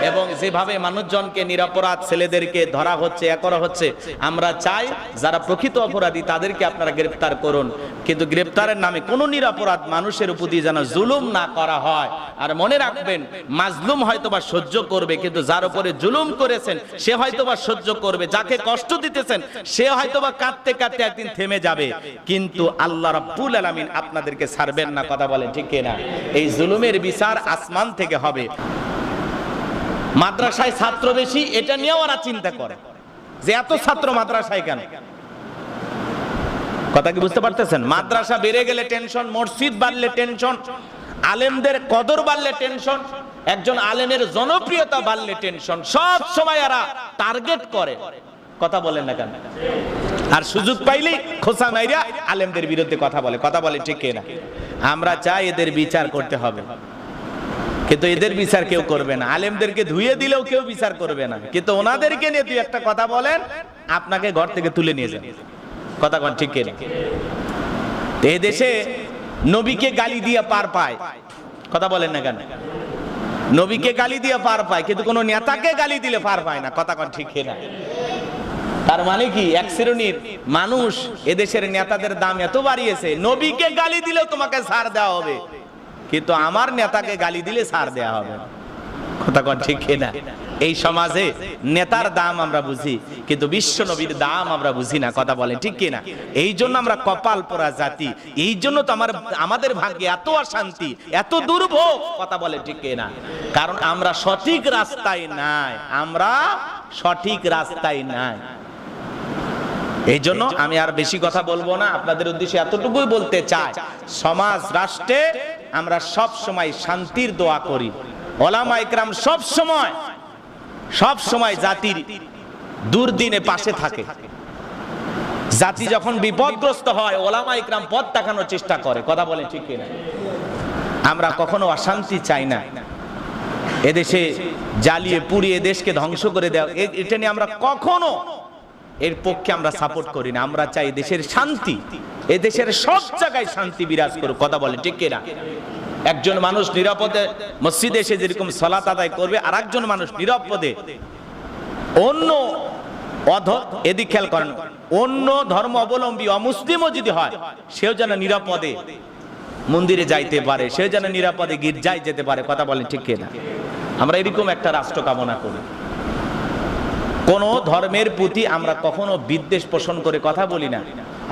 এবং যেভাবে মানুষজনকে নিরপরাধ ছেলেদেরকে ধরা হচ্ছে, এ করা হচ্ছে, আমরা চাই যারা প্রকৃত অপরাধী তাদেরকে আপনারা গ্রেফতার করুন, কিন্তু গ্রেফতারের নামে কোনো নিরপরাধ মানুষের উপর দিয়ে যেন জুলুম না করা হয়। আর মনে রাখবেন, মাজলুম হয়তোবা সহ্য করবে, কিন্তু যার উপরে জুলুম করেছেন সে হয়তোবা সহ্য করবে, যাকে কষ্ট দিতেছেন সে হয়তোবা কাঁদতে কাঁদতে একদিন থেমে যাবে, কিন্তু আল্লাহ রাব্বুল আলামিন আপনাদেরকে ছাড়বেন না। কথা বলেন ঠিক কিনা? এই জুলুমের বিচার আসমান থেকে হবে। মাদ্রাসায় ছাত্র বেশি, এটা নিয়ে ওরা চিন্তা করে যে এত ছাত্র মাদ্রাসায় কেন। কথা কি বুঝতে পারতেছেন? মাদ্রাসা বেড়ে গেলে টেনশন, মসজিদ বাড়লে টেনশন, আলেমদের কদর বাড়লে টেনশন, একজন আলেমের জনপ্রিয়তা বাড়লে টেনশন। সব সময় এরা টার্গেট করে। কথা বলেন না কেন? আর সুযোগ পাইলেই খোসা মাইরা আলেমদের বিরুদ্ধে কথা বলে। কথা বলে ঠিক কিনা? আমরা চাই এদের বিচার করতে হবে, কিন্তু এদের বিচার কেউ করবে না। আলেমদেরকে ধুয়ে দিলেও কেউ বিচার করবে না, কিন্তু ওনাদেরকে নিয়ে দুই একটা কথা বলেন, আপনাকে ঘর থেকে তুলে নিয়ে যান। কথা কোন ঠিক কিনা? এই দেশে নবীকে গালি দিয়ে পার পায়। কথা বলেন না কেন? নবীকে গালি দিয়ে পার পায়, কিন্তু কোন নেতাকে গালি দিলে পার পায় না। কথা কোন ঠিক কিনা? তার মানে কি, এক শ্রেণীর মানুষ এদেশের নেতাদের দাম এত বাড়িয়েছে, নবীকে গালি দিলেও তোমাকে ছাড় দেওয়া হবে, কিন্তু আমার নেতাকে গালি দিলে ছাড় দেওয়া হবে। কথা কোন ঠিক কিনা? এই সমাজে নেতার দাম আমরা বুঝি, কিন্তু বিশ্ব নবীর দাম আমরা বুঝি না। কথা বলেন ঠিক কিনা? এই জন্য আমরা কপাল পোড়া জাতি, এই জন্য তো আমাদের ভাগ্যে এত অশান্তি, এত দুর্ভোগ। কথা বলেন ঠিক কিনা? কারণ আমরা সঠিক রাস্তায় নাই, আমরা সঠিক রাস্তায় নাই। এই জন্য আমি আর বেশি কথা বলবো না, আপনাদের উদ্দেশ্যে এতটুকুই বলতে চাই, সমাজ রাষ্ট্রে আমরা সব সময় শান্তির দোয়া করি। ওলামা ইকরাম সব সময় জাতির দুর্দিনে পাশে থাকে। জাতি যখন বিপদগ্রস্ত হয়, ওলামা ইকরাম পথ দেখানোর চেষ্টা করে। কথা বলেন ঠিক কিনা? আমরা কখনো অশান্তি চাই না। এদেশে জ্বালিয়ে পুড়িয়ে দেশকে ধ্বংস করে দেওয়া, এটা নিয়ে আমরা কখনো এর পক্ষে আমরা সাপোর্ট করি না। আমরা চাই দেশের শান্তি, এদেশের সব জায়গায় শান্তি বিরাজ করুক। কথা বলেন ঠিক কিনা? একজন মানুষ নিরাপদে মসজিদে এসে যেরকম সালাত আদায় করবে, আর একজন মানুষ নিরাপদে অন্য এদিক খেয়াল করেন, অন্য ধর্ম অবলম্বী অমুসলিমও যদি হয়, সেও যেন নিরাপদে মন্দিরে যাইতে পারে, সেও যেন নিরাপদে গির্জায় যেতে পারে। কথা বলেন ঠিক কিনা? আমরা এরকম একটা রাষ্ট্র কামনা করি। কোন ধর্মের প্রতি আমরা কখনো বিদ্বেষ পোষণ করে কথা বলি না।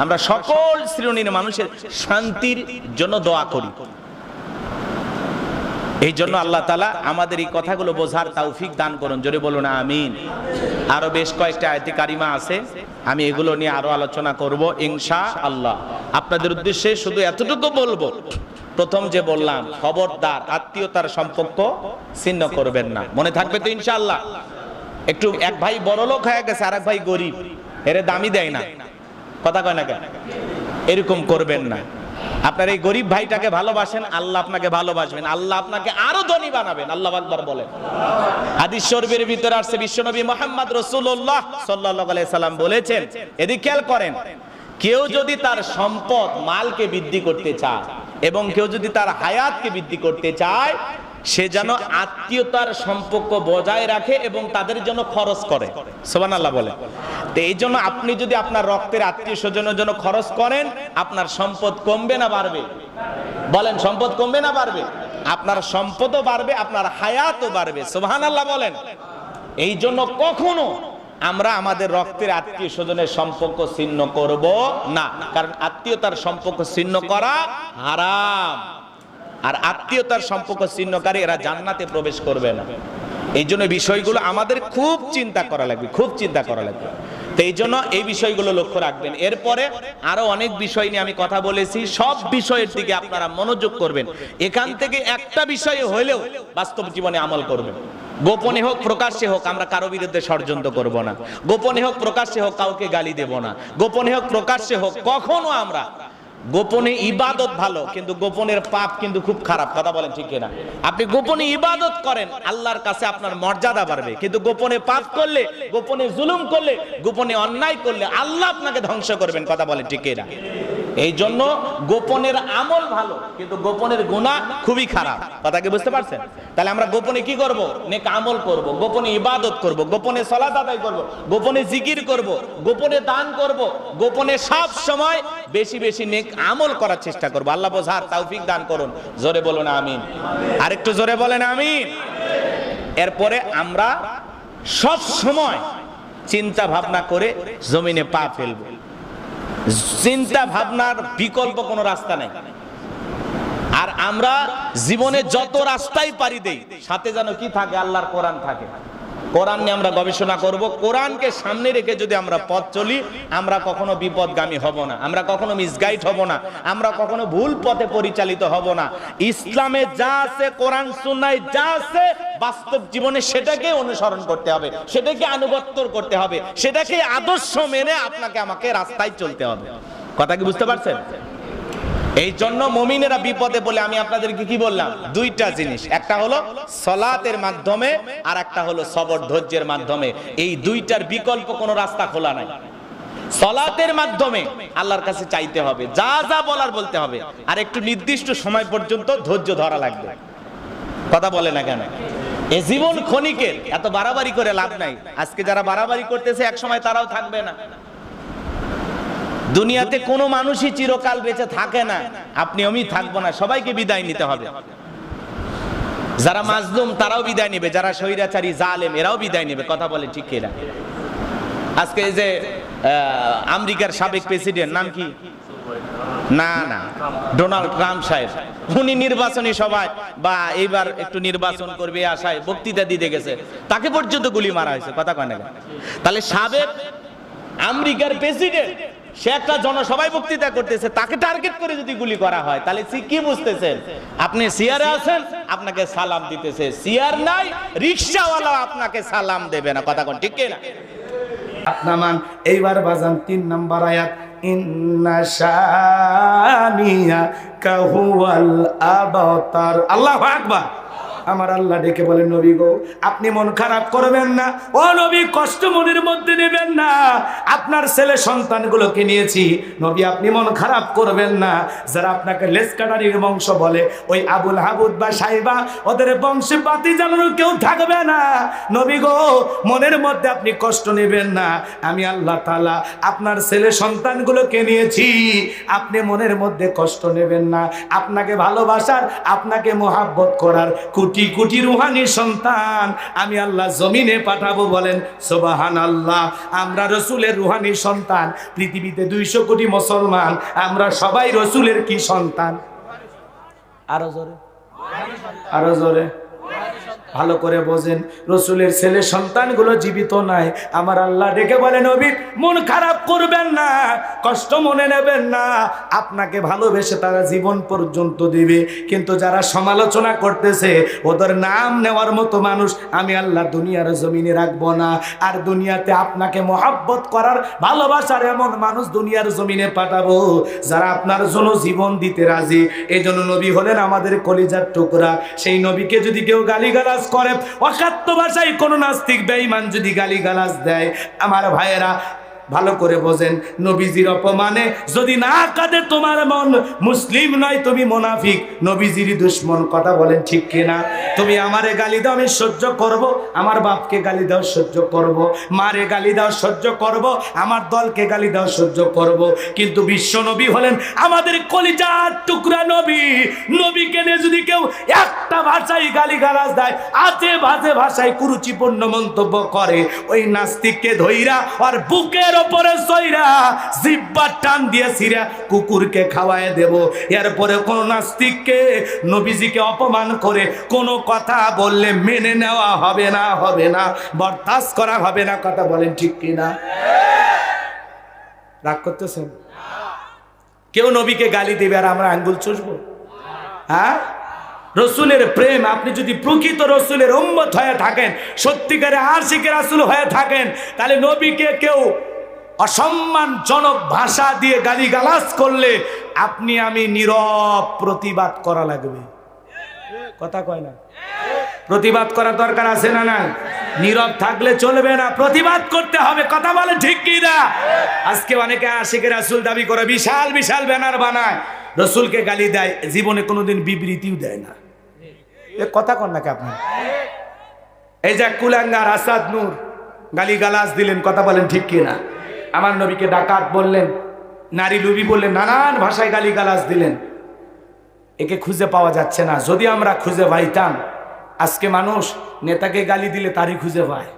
আমরা সকল শ্রেণীর মানুষের শান্তির জন্য দোয়া করি। এই জন্য আল্লাহ তাআলা আমাদের এই কথাগুলো বোঝার তৌফিক দান করুন। জোরে বলুন আমিন। আরো বেশ কয়েকটা আয়াতে কারিমা আছে, আমি এগুলো নিয়ে আরো আলোচনা করব ইনশাআল্লাহ। আপনাদের উদ্দেশ্যে শুধু এতটুকু বলবো, প্রথম যে বললাম, খবরদার আত্মীয়তার সম্পর্ক ছিন্ন করবেন না। মনে থাকবে তো ইনশাআল্লাহ? একটু এক ভাই বড় লোক হয়ে গেছে, আর এক ভাই গরিব, এর দামি দেয় না। কথা কয় না কেন? এরকম করবেন না। আপনার এই গরিব ভাইটাকে ভালোবাসেন, আল্লাহ আপনাকে ভালোবাসবেন, আল্লাহ আপনাকে আরো ধনী বানাবেন। আল্লাহু আকবার বলেন। হাদিস শরীফের ভিতরে আসছে, বিশ্বনবী মুহাম্মদ রাসূলুল্লাহ সাল্লাল্লাহু আলাইহি সাল্লাম বলেছেন, এদিকে খেয়াল করেন, কেউ যদি তার সম্পদ মালকে বৃদ্ধি করতে চায় এবং কেউ যদি তার হায়াতকে বৃদ্ধি করতে চায়, সে যেন আত্মীয়তার সম্পর্ক বজায় রাখে এবং তাদের জন্য খরচ করে। সুবহানাল্লাহ বলে। তো এই জন্য আপনি যদি আপনার রক্তের আত্মীয় স্বজনের জন্য খরচ করেন, আপনার সম্পদ কমবে না বাড়বে? বলেন, সম্পদ কমবে না বাড়বে? আপনার সম্পদও বাড়বে, আপনার হায়াতও বাড়বে। সুবহানাল্লাহ বলেন। এই জন্য কখনো আমরা আমাদের রক্তের আত্মীয় স্বজনের সম্পর্ক ছিন্ন করব না, কারণ আত্মীয়তার সম্পর্ক ছিন্ন করা হারাম। আর আত্মীয়তার সম্পর্ক ছিন্নকারী এরা জান্নাতে প্রবেশ করবে না। এই জন্য বিষয়গুলো আমাদের খুব চিন্তা করা লাগবে, খুব চিন্তা করা লাগবে। তো এই জন্য এই বিষয়গুলো লক্ষ্য রাখবেন। এরপরে আরো অনেক বিষয় নিয়ে আমি কথা বলেছি, সব বিষয়ের দিকে আপনারা মনোযোগ করবেন। এখান থেকে একটা বিষয় হইলেও বাস্তব জীবনে আমল করবেন। গোপনে হোক প্রকাশ্যে হোক আমরা কারো বিরুদ্ধে ষড়যন্ত্র করব না, গোপনে হোক প্রকাশ্যে হোক কাউকে গালি দেব না, গোপনে হোক প্রকাশ্যে হোক কখনো আমরা গোপনে ইবাদত ভালো, কিন্তু গোপনের পাপ কিন্তু খুব খারাপ, কথা বলেন ঠিক কিনা? আপনি গোপনে ইবাদত করেন, আল্লাহর কাছে আপনার মর্যাদা বাড়বে, কিন্তু গোপনে পাপ করলে, গোপনে জুলুম করলে, গোপনে অন্যায় করলে আল্লাহ আপনাকে ধ্বংস করবেন, কথা বলেন ঠিক কিনা? এই জন্য গোপনের আমল ভালো, কিন্তু গোপনের গুনাহ খুবই খারাপ, কথা কি বুঝতে পারছেন? তাহলে আমরা গোপনে কি করব? নেক আমল করব, গোপনে ইবাদত করব, গোপনে সালাত আদায় করব, গোপনে জিকির করব, গোপনে দান করব, গোপনে সব সময় বেশি বেশি নেক আমল করার চেষ্টা করব। আল্লাহ বোঝার তৌফিক দান করুন, জোরে বলুন আমিন। আরেকটু জোরে বলেন আমিন। এরপরে আমরা সব সময় চিন্তা ভাবনা করে জমিনে পা ফেলব, চিন্তা ভাবনার বিকল্প কোনো রাস্তা নাই। আর আমরা জীবনে যত রাস্তাই পাড়ি দেই সাথে যেন কি থাকে? আল্লাহর কোরআন থাকে। কোরআন নিয়ে আমরা গবেষণা করব, কোরআনকে সামনে রেখে যদি আমরা পথ চলি আমরা কখনো বিপদগামী হব না, আমরা কখনো মিসগাইড হব না, আমরা কখনো ভুল পথে পরিচালিত হব না। ইসলামে যা আছে, কোরআন সুন্নাহয় যা আছে, বাস্তব জীবনে সেটাকে অনুসরণ করতে হবে, সেটাকে আনুগত্য করতে হবে, সেটাকে আদর্শ মেনে আপনাকে আমাকে রাস্তায় চলতে হবে, কথা কি বুঝতে পারছেন? এই জন্য মুমিনেরা বিপদে বলে আমি আপনাদেরকে কি বললাম? দুইটা জিনিস, একটা হলো সালাতের মাধ্যমে আর একটা হলো সবর ধৈর্যের মাধ্যমে। এই দুইটার বিকল্প কোনো রাস্তা খোলা নাই। সালাতের মাধ্যমে আল্লাহর কাছে চাইতে হবে, যা যা বলার বলতে হবে, আর একটু নির্দিষ্ট সময় পর্যন্ত ধৈর্য ধরা লাগবে, কথা বলে না কেন? এই জীবন ক্ষণিকের, এত বাড়াবাড়ি করে লাভ নাই। আজকে যারা বাড়াবাড়ি করতেছে এক সময় তারাও থাকবে না। দুনিয়াতে কোনো মানুষই চিরকাল বেঁচে থাকে না, আপনি আমি থাকবো না, সবাইকে বিদায় নিতে হবে। যারা মাজলুম তারাও বিদায় নেবে, যারা স্বৈরাচারী জালেম এরাও বিদায় নেবে, কথা বলে ঠিক কিনা? আজকে এই যে আমেরিকার সাবেক প্রেসিডেন্ট নাম কি? না না, ডোনাল্ড ট্রাম্প সাহেব, উনি নির্বাচনী সভায় বা এইবার একটু নির্বাচন করবে আশায় বক্তৃতা দিতে গেছে, তাকে পর্যন্ত গুলি মারা হয়েছে, কথা কয় না? তাহলে সাবেক আমেরিকার প্রেসিডেন্ট, সে একটা জনসভায় বক্তৃতা করতেছে, তাকে টার্গেট করে যদি গুলি করা হয় তাহলে কি বুঝতেছেন? আপনি চেয়ারে আছেন, আপনাকে সালাম দিতেছে, চেয়ার নাই, রিকশাওয়ালা আপনাকে সালাম দেবে না, কথা কোন ঠিক কিনা? নামান এইবার বাজান 3 নাম্বার আয়াত, ইন্না শানিয়া কাহুয়াল আবতার। আল্লাহু আকবার। আমার আল্লাহ ডেকে বলে, নবী গো আপনি মন খারাপ করবেন না, ও নবী কষ্ট মনের মধ্যে নেবেন না, আপনার ছেলে সন্তানগুলোকে নিয়েছি নবী, আপনি মন খারাপ করবেন না। যারা আপনাকে লেসকাটারির বংশ বলে, ওই আবুল হাবুদ বা সাইবা, ওদের বংশে বাতি জ্বালানোর কেউ থাকবে না। নবী গো মনের মধ্যে আপনি কষ্ট নেবেন না, আমি আল্লাহ তাআলা আপনার ছেলে সন্তানগুলোকে নিয়েছি, আপনি মনের মধ্যে কষ্ট নেবেন না। আপনাকে ভালোবাসার, আপনাকে মোহাব্বত করার কোটি কোটি রুহানি সন্তান আমি আল্লাহ জমিনে পাঠাবো, বলেন সুবহানাল্লাহ। আমরা রসুলের রুহানি সন্তান, পৃথিবীতে 200 কোটি মুসলমান, আমরা সবাই রসুলের কি সন্তান? আরো জোরে, আরো জোরে, ভালো করে বোঝেন। রসুলের ছেলে সন্তানগুলো জীবিত নাই। আমার আল্লাহ ডেকে বলে, নবী মন খারাপ করবেন না, কষ্ট মনে নেবেন না, আপনাকে ভালোবেসে তারা জীবন পর্যন্ত দিবে, কিন্তু যারা সমালোচনা করতেছে ওদের নাম নেওয়ার মতো মানুষ আমি আল্লাহ দুনিয়ার জমিনে রাখবো না। আর দুনিয়াতে আপনাকে মহব্বত করার, ভালোবাসার এমন মানুষ দুনিয়ার জমিনে পাঠাবো যারা আপনার জন্য জীবন দিতে রাজি। এই জন্য নবী হলেন আমাদের কলিজার টুকরা। সেই নবীকে যদি কেউ গালিগালাজ করে, অকাত্য ভাষায় কোন নাস্তিক বেঈমান যদি গালিগালাজ দেয়, আমার ভাইয়েরা ভালো করে বোঝেন, নবীজির অপমানে যদি না কাঁদে তোমার মন, মুসলিম নয় তুমি মুনাফিক, নবীজির দুশমন, কথা বলেন ঠিক কিনা? তুমি আমারে গালি দাও আমি সহ্য করব, আমার বাপকে গালি দাও সহ্য করব, মারে গালি দাও সহ্য করব, আমার দলকে গালি দাও সহ্য করব, কিন্তু বিশ্ব নবী হলেন আমাদের কলিজার টুকরা নবী। নবীকে নিয়ে যদি কেউ একটা ভাষায় গালিগালাজ দেয়, আজে বাজে ভাষায় কুরুচিপূর্ণ মন্তব্য করে, ওই নাস্তিককে ধইরা আর বুকের ওপরে সইরা জিহ্বা টান দিয়ে ছিঁড়া কুকুরকে খাওয়ায় দেব। এরপরে কোন নাস্তিককে, নবীজিকে অপমান করে কোন কথা বললে মেনে নেওয়া হবে না, হবে না, বরদাস্ত করা হবে না, কথা বলেন ঠিক কিনা? রাগ করতেছেন? কেউ নবীকে গালি দিবে আর আমরা আঙ্গুল চুষবো? হ্যাঁ, রসুলের প্রেম, আপনি যদি প্রকৃত রসুলের উম্মত হয়ে থাকেন, সত্যিকারে আশিকে রাসূল হয়ে থাকেন, তাহলে নবীকে কেউ অসম্মানজনক ভাষা দিয়ে গালিগালাজ করলে আপনি আমি নীরব প্রতিবাদ করা লাগবে। কথা কয় না? প্রতিবাদ করা দরকার আছে না? না, নীরব থাকলে চলবে না, প্রতিবাদ করতে হবে। কথা বলে ঠিক কি না? আজকে অনেকে আশিকে রাসূল দাবি করে, বিশাল বিশাল ব্যানার বানায়, রসুলকে গালি দেয়, জীবনে কোনোদিন বিবৃতিও দেয় না। এ কথা কন নাকি আপনি? এই যে কুলাঙ্গার আসাদ নূর গালিগালাজ দিলেন, কথা বলেন ঠিক কি না? আমার নবীকে ডাকাত বললেন, নারী লুবি বললেন, নানান ভাষায় গালিগালাজ দিলেন। একে খুঁজে পাওয়া যাচ্ছে না। যদি আমরা খুঁজে পাইতাম, আজকে মানুষ নেতাকে গালি দিলে তারই খুঁজে পায়,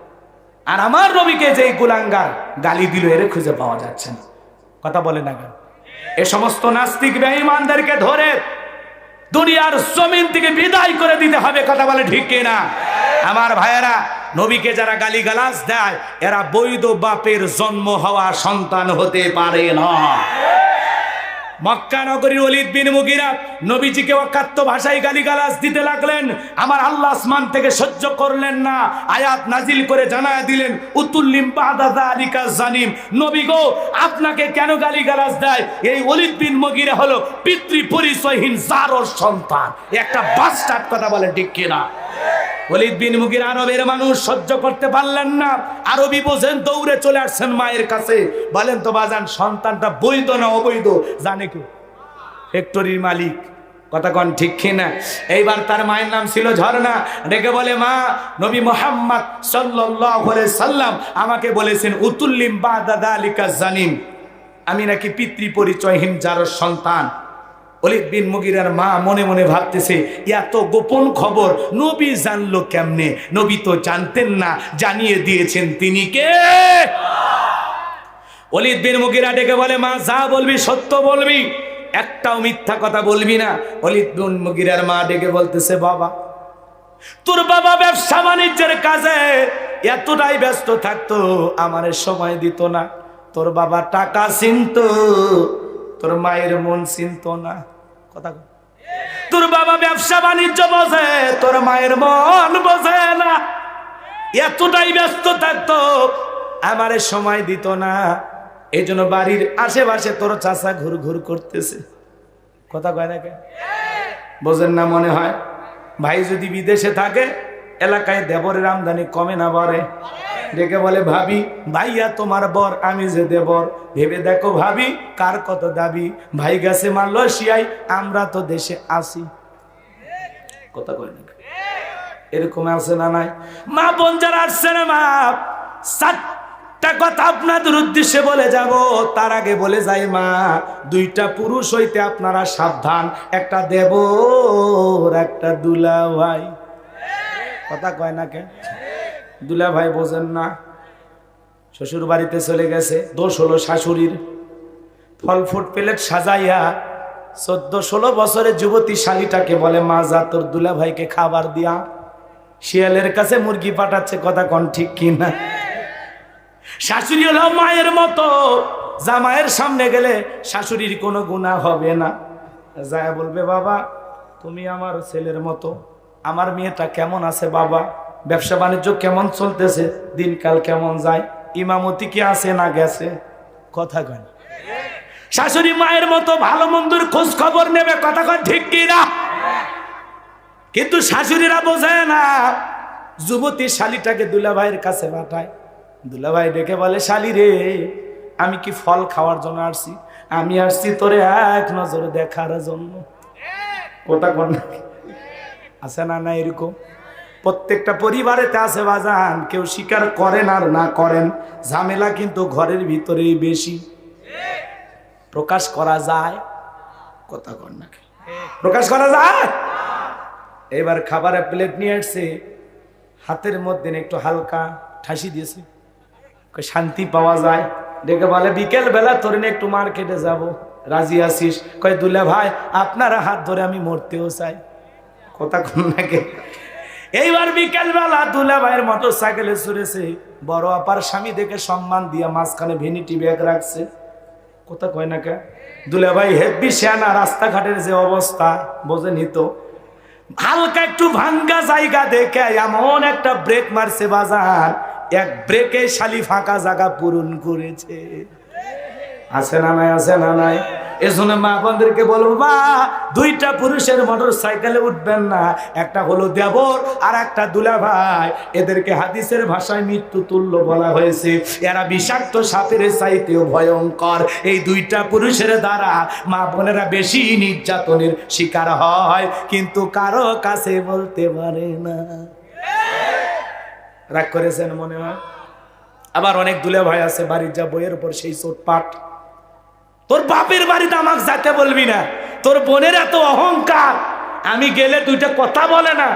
আর আমার নবীকে যে কুলাঙ্গার গালি দিল এর খুঁজে পাওয়া যাচ্ছে না। কথা বলে না কেন? এ সমস্ত নাস্তিক বেঈমানদেরকে ধরে দুনিয়ার জমিন থেকে বিদায় করে দিতে হবে। কথা বলে ঠিক কিনা? আমার ভাইয়েরা, নবীকে যারা গালিগালাজ দেয় এরা বৈধ বাপের জন্ম হওয়া সন্তান হতে পারে না। মক্কা নগরীর ওলীদ বিন মুগীরা নবীজিকে অকাত্য ভাষায় গালিগালাজ দিতে লাগলেন। আমার আল্লাহ আসমান থেকে সহ্য করলেন না, আয়াত নাজিল করে জানায় দিলেন, উতুল্লিম বাদা যালিকা জানিম। নবী গো, আপনাকে কেন গালিগালাজ দেয়? এই ওলীদ বিন মুগীরা হলো পিতৃ পরিচয়হীন জারোর সন্তান, একটা বাস্টার্ড। কথা বলে ঠিক কিনা? ওলীদ বিন মুগীরা আরবের মানুষ, সহ্য করতে পারলেন না। আরবি বোঝেন, দৌড়ে চলে আসছেন মায়ের কাছে। বলেন তো বাজান, সন্তানটা বৈধ না অবৈধ জানে কি? ফ্যাক্টরির মালিক। কথা কন ঠিক কিনা? এইবার তার মায়ের নাম ছিল ঝর্ণা। ডেকে বলে, মা, নবী মুহাম্মদ সাল্লাল্লাহু আলাইহি সাল্লাম আমাকে বলেছেন উতুল্লিম বাদা যালিকা জানিম, আমি নাকি পিতৃ পরিচয়হীন জারোর সন্তান। ওলীদ বিন মুগীরার মা মনে মনে ভাবতেছে, এত গোপন খবর নবী জানলো কেমনে? নবী তো জানতেন না, জানিয়ে দিয়েছেন তিনি কে? ওলীদ বিন মুগীরা ডেকে বলে, মা, যা বলবি সত্য বলবি, একটাও মিথ্যা কথা বলবি না। ওলীদ বিন মুগীরার মা ডেকে বলতেছে, বাবা, তোর বাবা ব্যবসা বাণিজ্যের কাজে এতটাই ব্যস্ত থাকতো, আমারে সময় দিত না। তোর বাবা টাকা চিনতো, তোর মায়ের মন চিনতো না। কথা, তোর বাবা ব্যবসা বাণিজ্য বোঝে, তোর মায়ের মন বোঝে না। এতটাই ব্যস্ত থাকতো, আমারে সময় দিত না। এই জন্য বাড়ির আশেপাশে তোর চাচা ঘুর ঘুর করতেছে। কথা কয় না কেন? বোঝেন না মনে হয়? ভাই যদি বিদেশে থাকে, এলাকায় দেবরের আমদানি কমে না বাড়ে? ডেকে বলে, ভাবি, ভাইয়া তোমার বর, আমি যে দেবর। ভেবে দেখো ভাবি, কার কত দাবি। ভাই গেছে মালয়েশিয়ায়, আমরা তো দেশে আসি। কথা কয় না? এরকম আছে না নাই? মা বোন যারা আসছে না, মা, চারটা কথা আপনাদের উদ্দেশ্যে বলে যাব। তার আগে বলে যাই, মা, দুইটা পুরুষ হইতে আপনারা সাবধান, একটা দেবর, একটা দুলা ভাই। কথা কয় না কেন? দুলা ভাই বোঝেন না? শ্বশুর বাড়িতে চলে গেছে, দোষ হলো শাশুড়ির। ফল ফুট প্লেট সাজাইয়া 14-16 বছরের যুবতী শালীটাকে বলে, মা, যা তোর দুলা ভাইকে খাবার দিয়া। শিয়ালের কাছে মুরগি পাঠাচ্ছে। কথা কন ঠিক কিনা? শাশুড়ি হলো মায়ের মতো, জামাইয়ের সামনে গেলে শাশুড়ির কোনো গুনাহ হবে না। যায় বলবে, বাবা, তুমি আমার ছেলের মতো, আমার মেয়েটা কেমন আছে বাবা? ব্যবসা বাণিজ্য কেমন চলতেছে? দিনকাল কেমন যায়? ইমামতি কি আছে না গেছে? কথা কয় না? শাশুড়ি মায়ের মতো ভালো মন্দর খোঁজ খবর নেবে। কথা কয় ঠিক কি না? কিন্তু শাশুড়িরা বোঝে না। যুবতী শালীটাকে দুলাভাইয়ের কাছে পাঠায়। দুলাভাই ডেকে বলে, শালী রে, আমি কি ফল খাওয়ার জন্য আসছি? আমি আসছি তোরে এক নজরে দেখার জন্য। কথা কন আছে না? না, এরকম প্রত্যেকটা পরিবারেতে আছে বাজান। কেউ স্বীকার করেন আর না করেন, ঝামেলা কিন্তু ঘরের ভিতরেই বেশি। প্রকাশ করা যায়? কথা কন না? প্রকাশ করা যায়? এবার খাবারের প্লেট নিয়ে আসছে, হাতের মধ্যে একটু হালকা ঠাসি দিয়েছে, শান্তি পাওয়া যায়। ডেকে বলে, বিকেল বেলা তোর একটু মার্কেটে যাব, রাজি আছিস? কয়, দুলা ভাই, আপনারা হাত ধরে আমি মরতেও চাই। কথা কন নাকি? এইবার বিকেল বেলা দুলা ভাইয়ের মোটর সাইকেলে চড়েছে। বড় আপার স্বামী দেখে সম্মান দিয়া মাঝখানে ভ্যানিটি ব্যাগ রাখছে। কথা কয় না কে? দুলা ভাই হেব্বি শেয়ানা, রাস্তাঘাটের যে অবস্থা বোঝেনি তো। হালকা একটু ভাঙ্গা জায়গা দেখে এমন একটা ব্রেক মারছে বাজার, এক ব্রেকে শালি ফাঁকা জায়গা পূরণ করেছে। আছে না নাই? আছে না নাই? এজন্য মা বোনদেরকে বলবো, মা দুইটা পুরুষের মোটর সাইকেলে উঠবেন না, একটা হলো দেবর আর একটা দুলাভাই। এদেরকে হাদিসের ভাষায় মৃত্যু তুল্য বলা হয়েছে। এরা বিষাক্ত সাপের চাইতেও ভয়ঙ্কর। এই দুইটা পুরুষের দ্বারা মা বোনেরা বেশি নির্যাতনের শিকার হয়, কিন্তু কারো কাছে বলতে পারে না। রাগ করেছেন মনে হয়? আবার অনেক দুলাভাই আছে বাড়ির যা বইয়ের উপর সেই চোটপাট। তোর বাপের বাড়িতে আমাকে যেতে বলবি না, তোর বোনের এত অহংকার, আমি গেলে দুইটা কথা বলে না।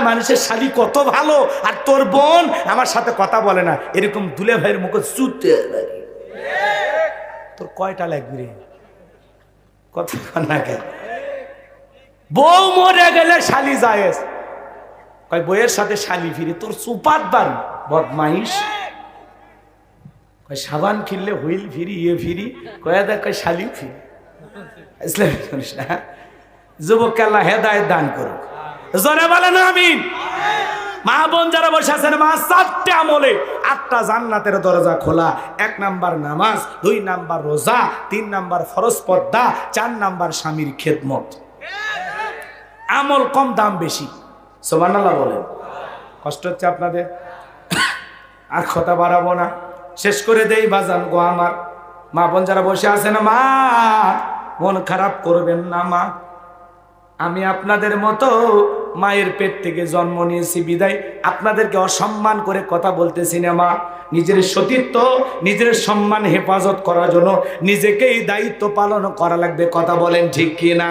মানুষের শালি কত ভালো, আর তোর বোন আমার সাথে কথা বলে না। এরকম দুলে ভাইয়ের মুখে চুতে লাগে। তোর কয়টা লাগবে রে? কথা না কেন? বউ মরে গেলে শালি জায়েজ, কয় বইয়ের সাথে শালি ফিরে। তোর সুপাত বাড়ি বদমাইশ। কয় সাবান কিনলে হুইল ফিরি, ইয়ে ফিরি, কয়া দেখ কয় শালিও ফিরি। ইসলামী করিস না। যুবককে আল্লাহ হেদায়েত দান করুক। জোরে বলেন আমিন। মা বোন যারা বসে আছেন, মা চারটে আমলে 8টা জান্নাতের দরজা খোলা। 1 নাম্বার নামাজ, 2 নাম্বার রোজা, 3 নাম্বার ফরজ পর্দা, 4 নাম্বার স্বামীর খেদমত। আমল কম, দাম বেশি। সুবহানাল্লাহ বলেন। কষ্ট হচ্ছে আপনাদের? আর কথা বাড়াবো না, শেষ করে দেই বাজান গো আমার। মা বোন যারা বসে আছেন, মা মন খারাপ করবেন না। মা আমি আপনাদের মতো মায়ের পেট থেকে জন্ম নিয়েছি বিদায় আপনাদেরকে অসম্মান করে কথা বলতেছি না। মা নিজের সতীত্ব, নিজের সম্মান হেফাজত করার জন্য নিজেকেই দায়িত্ব পালন করা লাগবে। কথা বলেন ঠিক কি না?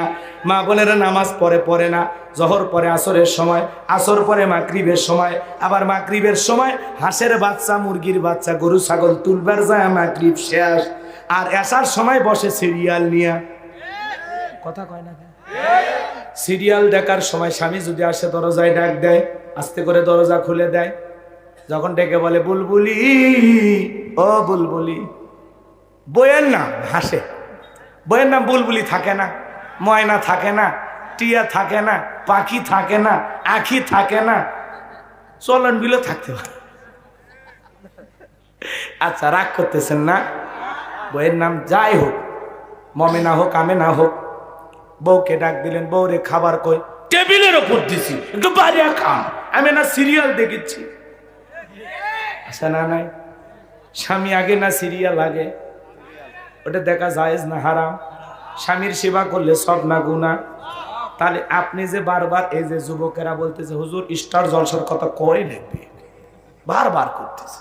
মা বোনেরা নামাজ পড়ে না, জহর পরে আসরের সময়, আসর পরে মাগরিবের সময়, আবার মাগরিবের সময় হাঁসের বাচ্চা, মুরগির বাচ্চা, গরু ছাগল তুলবার যায় মাগরিব শেষ। আর এসার সময় বসে সিরিয়াল নিয়ে। কথা কয় না? সিরিয়াল দেখার সময় স্বামী যদি আসে দরজায় ডাক দেয়, আস্তে করে দরজা খুলে দেয়। যখন ডেকে বলে বুলবুলি, ও বুলবুলি, বইয়ের নাম হাসে। বইয়ের নাম বুলবুলি থাকে না, ময়না থাকে না, টিয়া থাকে না, পাখি থাকে না, আখি থাকে না, চলন বিলো থাকতে পারে। আচ্ছা রাগ করতেছেন না? বইয়ের নাম যাই হোক, মমেনা হোক, আমেনা হোক, বউকে ডাক দিলেন, বউরে খাবার কই? টেবিলের ওপর দিছি, একটু বাইরে খান। আমি না সিরিয়াল দেখেছি। আচ্ছা না নাই? স্বামী আগে না সিরিয়াল আগে? ওটা দেখা জায়েজ না হারাম? স্বামীর সেবা করলে সব না গুনাহ? তাহলে আপনি যে বারবার এই যে যুবকেরা বলতেছে হুজুর স্টার জলসার কথা কই লাগবে, বারবার করতেছে,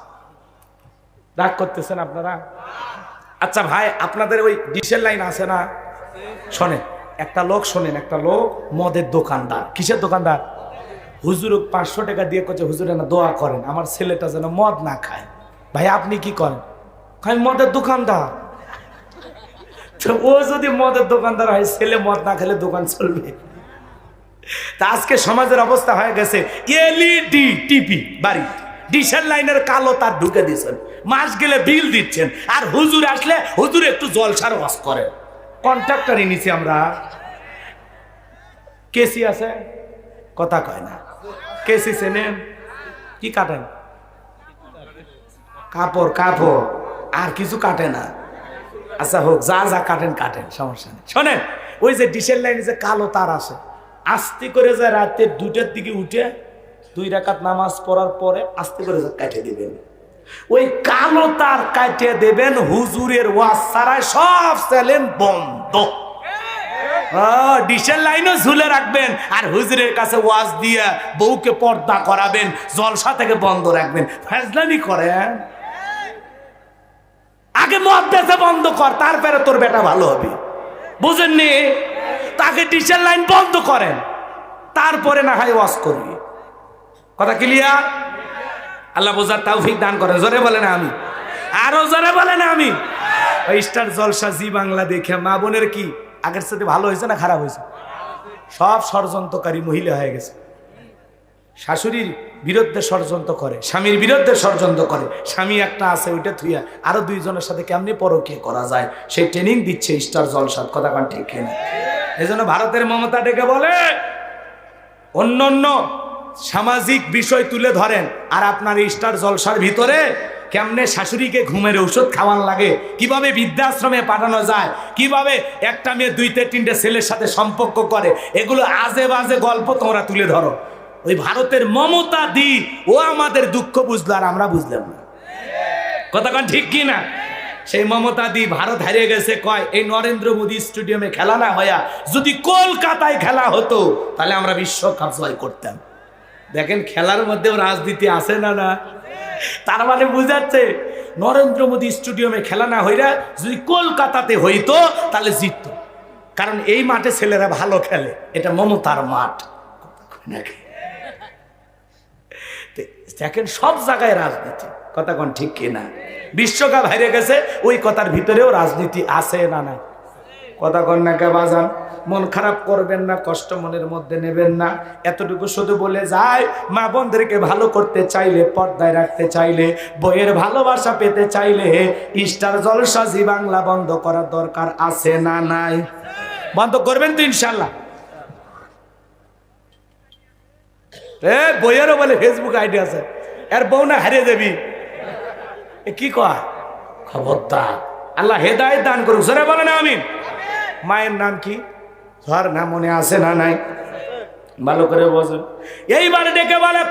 রাগ করতেছেন আপনারা? আচ্ছা ভাই, আপনাদের ওই ডিশের লাইন আছে না? শোনেন, একটা লোক, শোনেন, একটা লোক মদের দোকানদার। কিসের দোকানদার? হুজুর 500 টাকা দিয়ে করছে, হুজুরে না দোয়া করেন আমার ছেলেটা যেন মদ না খায়। ভাই আপনি কি করেন? আমি মদের দোকানদার। তো ও যদি মদের দোকানদার হয়, ছেলে মদ না খেলে দোকান চলবে? তা আজকে সমাজের অবস্থা হয়ে গেছে এলইডি টিভি বাড়ি, ডিশের লাইনের কালো তার ঢুকে দিচ্ছেন, মাস গেলে বিল দিচ্ছেন, আর হুজুর আসলে হুজুর একটু জলসার ওয়াজ করে। কন্ট্রাক্টরই নিছি আমরা। কেসি আছে? কথা কয় না। কেসি চেনেন? কি কাটেন? কাপড়, কাপড় আর কিছু কাটে না। আচ্ছা হোক, যা যা কাটেন কাটেন, সমস্যা নেই। শোনেন, ওই যে ডিশের লাইনে যে কালো তার আছে, আস্তে করে যায় রাতে 2টার দিকে উঠে 2 রাকাত নামাজ পড়ার পরে আস্তে করে কাটে দিবেন। ওই কালো তার কাটে দেবেন, হুজুরের ওয়াজ ছাড়াই সব চ্যানেল বন্ধ। ডিশের লাইনও ঝুলে রাখবেন, আর হুজুরের কাছে ওয়াজ দিয়ে বউকে পর্দা করাবেন, জলসা থেকে বন্ধ রাখবেন। ফাজলামি করেন? আগে মদ বেচা বন্ধ কর, তারপরে তোর বেটা ভালো হবে। বুঝেননি? তাকে ডিশের লাইন বন্ধ করেন, তারপরে না হয় ওয়াজ করবি। কথা ক্লিয়ার? আল্লাহ বোঝার তৌফিক দান করেন। জোরে বলেন আমি, আরো জোরে বলেন আমি। স্টার জলসা জি বাংলা দেখে মা বোনের কি আগের সাথে ভালো হয়েছে না খারাপ হয়েছে? সব ষড়যন্ত্রকারী মহিলা হয়ে গেছে। শাশুড়ির বিরুদ্ধে ষড়যন্ত্র করে, স্বামীর বিরুদ্ধে ষড়যন্ত্র করে। স্বামী একটা আছে, ওইটা থুইয়া আরো 2 জনের সাথে কেমনি পরকীয়া করা যায় সেই ট্রেনিং দিচ্ছে স্টার জলসার। কথা কান ঠিক কিনা? এই জন্য ভারতের মমতা ডেকে বলে অন্য সামাজিক বিষয় তুলে ধরেন, আর আপনার স্টার জলসার ভিতরে কেমনে শাশুড়িকে ঘুমের ঔষধ খাওয়ান লাগে, কিভাবে বৃদ্ধাশ্রমে পাঠানো যায়, কিভাবে একটা মেয়ে 2-3টে ছেলের সাথে সম্পর্ক করে, এগুলো আজে বাজে গল্প তোমরা তুলে ধরো। ওই ভারতের মমতা দি ও আমাদের দুঃখ বুঝলো আর আমরা বুঝলাম না। কথা কন ঠিক কি না? সেই মমতা দি ভারত হারিয়ে গেছে, কয় এই নরেন্দ্র মোদী স্টেডিয়ামে খেলা না হইয়া যদি কলকাতায় খেলা হতো তাহলে আমরা বিশ্বকাপ জয় করতাম। দেখেন খেলার মধ্যেও রাজনীতি আছে না? না, তার মানে বুঝাচ্ছে নরেন্দ্র মোদী স্টেডিয়ামে খেলা না হইরা যদি কলকাতাতে হইতো তাহলে জিততো, কারণ এই মাঠে ছেলেরা ভালো খেলে, এটা মমতার মাঠ। দেখেন সব জায়গায় রাজনীতি, কথা কোন ঠিক কিনা? বিশ্বকাপ হারিয়ে গেছে, ওই কথার ভিতরেও রাজনীতি আছে না? না, কথা কোন না কে বাজান? মন খারাপ করবেন না, কষ্ট মনের মধ্যে নেবেন না। এতটুকু শুধু বলে যায়, মা বোনদেরকে ভালো করতে চাইলে, পর্দায় রাখতে চাইলে, বইয়ের ভালোবাসা পেতে চাইলে স্টার জলসা জি বাংলা বন্ধ করার দরকার আছে না? নাই? বন্ধ করবেন তো ইনশাল্লাহ? বইয়েরও বলে ফেসবুক আইডি আছে, এর বউ না হারিয়ে যাবি, কি কয়? খবরদার, আল্লাহ হেদায়েত দান করুক। জোরে বলেন আমিন। মায়ের নাম কি? ধর না, মনে আছে না? নাই? ভালো করে বোঝেন। এইবার ডেকে বলে,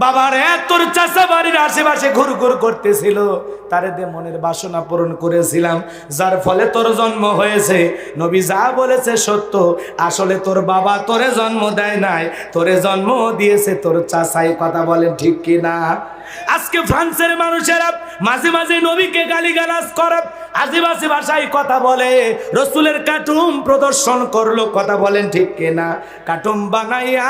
বাবার তোর চাচা বাড়ির আশেপাশে ঘুরঘুর করতেছিল, তারে দিয়ে মনের বাসনা পূরণ করেছিলাম, যার ফলে তোর জন্ম হয়েছে। নবী যা বলেছে সত্য, আসলে তোর বাবা তোরে জন্ম দেয় নাই, তোরে জন্ম দিয়েছে তোর চাচাই। কথা বলেন ঠিক কি না? আজকে ফ্রান্সের মানুষেরা মাঝে মাঝে নবীকে গালিগালাজ করে, আদিবাসী ভাষায় কথা বলে, রসুলের কার্টুন প্রদর্শন করলো। কথা বলেন ঠিক কিনা? কার্টুন বানাইয়া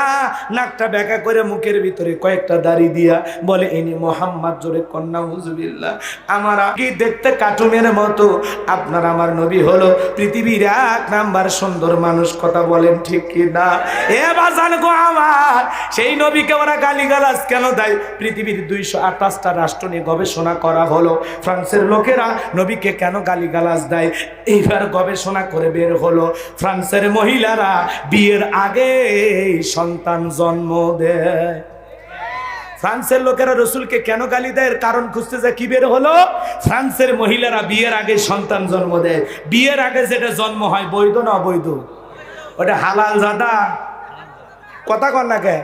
নাকটা ব্যাকা করে মুখের ভিতরে কয়েকটা দাড়ি দিয়া বলে ইনি মোহাম্মদ। জোরে কন্যা হুজুবিল্লাহ। আমার কি দেখতে কার্টুনের মতো, আপনার আমার নবী হলো পৃথিবীর 1 নাম্বার সুন্দর মানুষ। কথা বলেন ঠিক কিনা? এ বাজান গো আমার, সেই নবীকে ওরা গালিগালাজ কেন দেয়? পৃথিবীর 228টা রাষ্ট্র নিয়ে গবেষণা করা হলো, ফ্রান্সের লোকেরা নবীকে কেন গালিগালাজ দেয়, এইবার গবেষণা করে বের হলো ফ্রান্সের মহিলারা বিয়ের আগে সন্তান জন্ম দেয়। ফ্রান্সের লোকেরা রসুলকে কেন গালি দেয়, কারণ খুঁজতে যায়, কি বের হলো? ফ্রান্সের মহিলারা বিয়ের আগে সন্তান জন্ম দেয়। বিয়ের আগে যেটা জন্ম হয়, বৈধ না অবৈধ? ওটা হালাল জাদা। কথা কন না কে?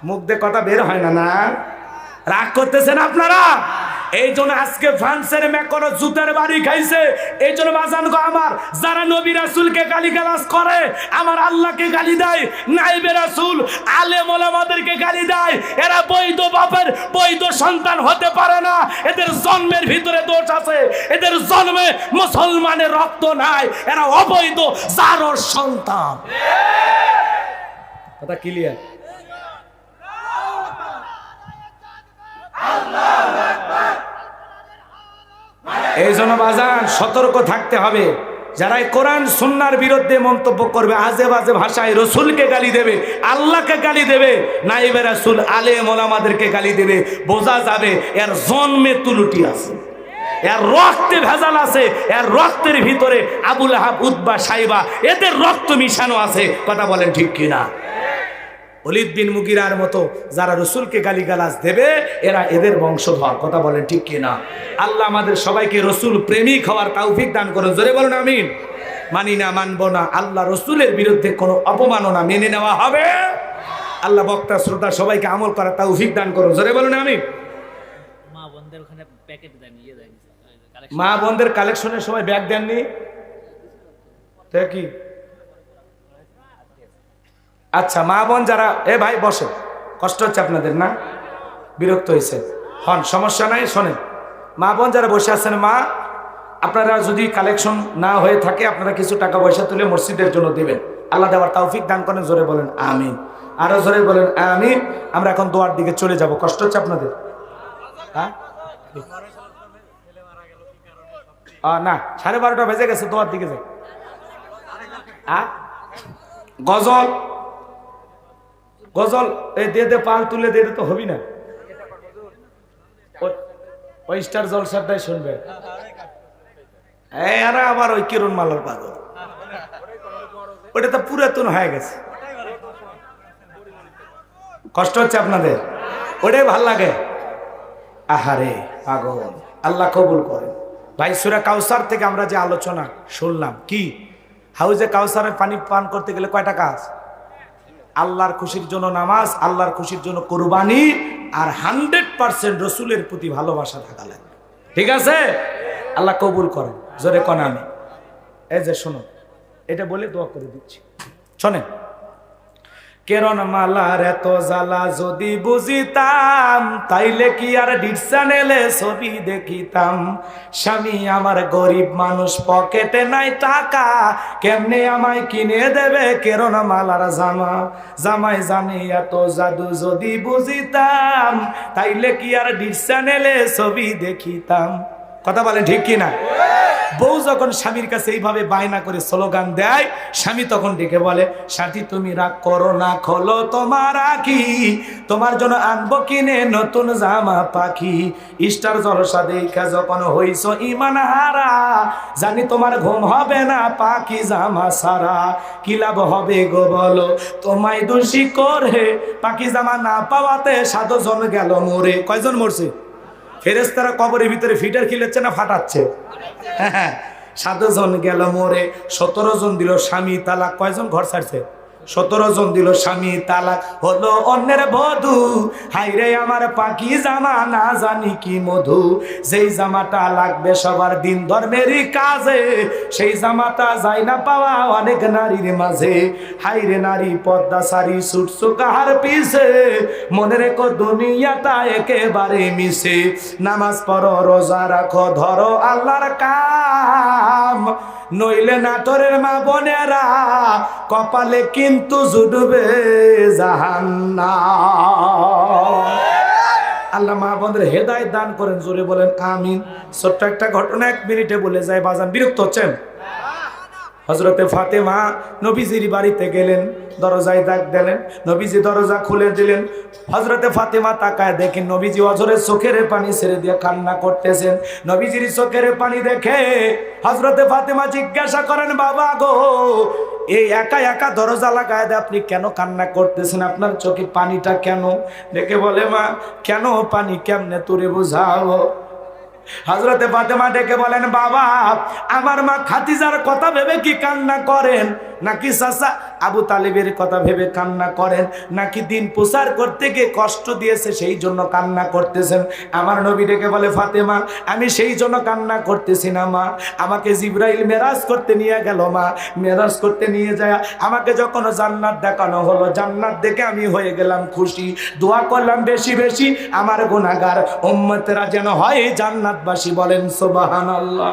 মুখ দিয়ে কথা বের হয় না? না, রাগ করতেছেন আপনারা? এই জন্য আজকে ফ্রান্সের মেকনো জুতের বাড়ি খাইছে। এই জন্য বাজান গো আমার, যারা নবী রাসূলকে গালিগালাজ করে, আমার আল্লাহকে গালি দেয়, নাইবে রাসূল আলেম ওলামাদেরকে গালি দেয়, এরা বৈধ বাপের বৈধ সন্তান হতে পারে না। এদের জন্মের ভিতরে দোষ আছে, এদের জন্মে মুসলমানের রক্ত নাই, এরা অবৈধ জারর সন্তান। কথা ক্লিয়ার? এই জন্য বাজান সতর্ক থাকতে হবে। যারা কোরআন সুন্নাহর বিরুদ্ধে মন্তব্য করবে, আজে বাজে ভাষায় রসুলকে গালি দেবে, আল্লাহকে গালি দেবে, নাইবে রাসূল আলেম ওলামাদেরকে গালি দেবে, বোঝা যাবে এর জন্মে তুলুটি আছে, এর রক্তে ভেজাল আছে, এর রক্তের ভিতরে আবু লাহাব, উতবা, সাইবা এদের রক্ত মিশানো আছে। কথা বলেন ঠিক কিনা? ওলীদ বিন মুগীরার মতো যারা রসুলকে গালিগালাজ দেবে, এরা এদের বংশধর। কথা বলেন ঠিক কিনা? আল্লাহ আমাদের সবাইকে রসুল প্রেমিক হওয়ার তৌফিক দান করুন। জোরে বলুন আমিন। মানি না, মানব না, আল্লাহ রসুলের বিরুদ্ধে কোনো অপমাননা মেনে নেওয়া হবে। আল্লাহ বক্তা শ্রোতা সবাইকে আমল করার তৌফিক দান করুন। জোরে বলুন আমিন। মা বোনদের কালেকশনের সময় ব্যাগ দেননি? কি আচ্ছা, মা বোন যারা, এ ভাই বসে, কষ্ট হচ্ছে আপনাদের না? বিরক্ত হয়েছে? হন, সমস্যা নাই, শোনেন। মা বোন যারা বসে আছেন, মা আপনারা যদি কালেকশন না হয়ে থাকে, আপনারা কিছু টাকা পয়সা তুলে মসজিদের জন্য দেবেন। আল্লাহ দেওয়ার তৌফিক দান করেন। জোরে বলেন আমিন। আরো জোরে বলেন আমিন। আমরা এখন দোয়ার দিকে চলে যাব। কষ্ট হচ্ছে আপনাদের? হ্যাঁ না, 12:30 বেজে গেছে, দোয়ার দিকে যাই। গজল গজল এই দিয়ে দে, পাল তুলে দিয়ে তো হবি না। ওই স্টার জলসাটাই শুনবে। এরা আবার ওই কিরণ মালার পাগল, ওটা তো পুরাতন হয়ে গেছে। কষ্ট হচ্ছে আপনাদের? ওটাই ভাল লাগে? আহারে পাগল, আল্লাহ কবুল করেন। ভাই সূরা কাউসার থেকে আমরা যে আলোচনা শুনলাম, কি হাউজে কাউসারের পানি পান করতে গেলে কয়টা কাজ? আল্লাহর খুশির জন্য নামাজ, আল্লাহর খুশির জন্য কুরবানি, আর 100% রসুলের প্রতি ভালোবাসা থাকা লাগবে। ঠিক আছে? আল্লাহ কবুল করেন। জোরে কোন আমি। এই যে শোনো, এটা বলে দোয়া করে দিচ্ছি, শোনেন। কেরন মালার এত জ্বালা যদি বুঝিতাম, তাইলে কি আর ডিকশনেলে ছবি দেখিতাম। স্বামী আমার গরিব মানুষ, পকেটে নাই টাকা, কেমনে আমায় কিনে দেবে কেরন মালার জামা। জামাই জানি এত জাদু যদি বুঝিতাম, তাইলে কি আর ডিকশনেলে ছবি দেখিতাম। কথা বলেন ঠিক কিনা? বউ যখন স্বামীর কাছে এইভাবে বায়না করে স্লোগান দেয়, স্বামী তখন ডেকে বলে, সাথী তুমি রাগ করো না, খোলো তোমার আঁখি, তোমার জন্য আনবো কিনে নতুন জামা পাখি। স্টার জলসা দেখা যখন হইছো ইমান হারা, জানি তোমার ঘুম হবে না পাখি জামা সারা। কি লাভ হবে গো বলো তোমায় দোষী করে, পাখি জামা না পাওয়াতে 7 জন গেল মরে। কয়জন মরছে? ফেরেশতারা কবরের ভিতরে ফিটার খিলেছে না ফাটাচ্ছে? হ্যাঁ, 7 জন গেল মরে। 17 জন দিল স্বামী তালাক। কয়জন ঘর ছাড়ছে? 17 জন দিল স্বামী তালাক, হলো অন্যের বধূ। হাইরে আমার পাখি জামা, না জানি কি মধু। যেই জামাটা লাগবে সবার দিন ধর্মেরই কাজে, সেই জামাটা যায় না পাওয়া অনেক নারীর মাঝে। হাইরে নারী পর্দা সারি ছুটছো কাহার পিছে, মনে রেখো দুনিয়াটা একেবারে মিশে। নামাজ পড়ো, রোজা রাখো, ধরো আল্লাহর কাম, নইলে নাটোরের মা বোনেরা কপালে কিন্তু জুটবে জাহান্নাম। আল্লাহ মা বোনদের হেদায়েত দান করেন, জোরে বলেন আমিন। ছোট্ট একটা ঘটনা 1 মিনিটে বলে যায়, বাজান বিরক্ত হচ্ছেন? হযরতে ফাতেমা নবীজির বাড়িতে গেলেন, দরজায় ডাক দিলেন, নবীজি দরজা খুলে দিলেন। হযরতে ফাতেমা তাকায় দেখেন নবীজি অঝরে চোখের পানি ছেড়ে দিয়ে কান্না করতেছেন। নবীজির চোখের পানি দেখে হযরতে ফাতেমা জিজ্ঞাসা করেন, বাবা গো, এই একা একা দরজা লাগায় দিয়ে আপনি কেন কান্না করতেছেন? আপনার চোখে পানিটা কেন? দেখে বলে, মা কেন পানি, কেমনে তোরে বুঝাবো? হযরতে ফাতেমা ডেকে বলেন, বাবা আমার মা খাদিজার কথা ভেবে কি কান্না করেন, নাকি চাচা আবু তালেবের কথা ভেবে কান্না করেন, নাকি দিন প্রচার করতে গিয়ে কষ্ট দিয়েছে সেই জন্য কান্না করতেছেন? আমার নবী ডেকে বলে, ফাতেমা আমি সেই জন্য কান্না করতেছি না মা, আমাকে জিবরাইল মেরাজ করতে নিয়ে গেল মা। মেরাজ করতে নিয়ে যায় আমাকে যখন জান্নাত দেখানো হলো, জান্নাত দেখে আমি হয়ে গেলাম খুশি। দোয়া করলাম বেশি বেশি আমার গুনাহগার উম্মতেরা যেন হয় জান্নাতবাসী। বলেন সুবহানাল্লাহ।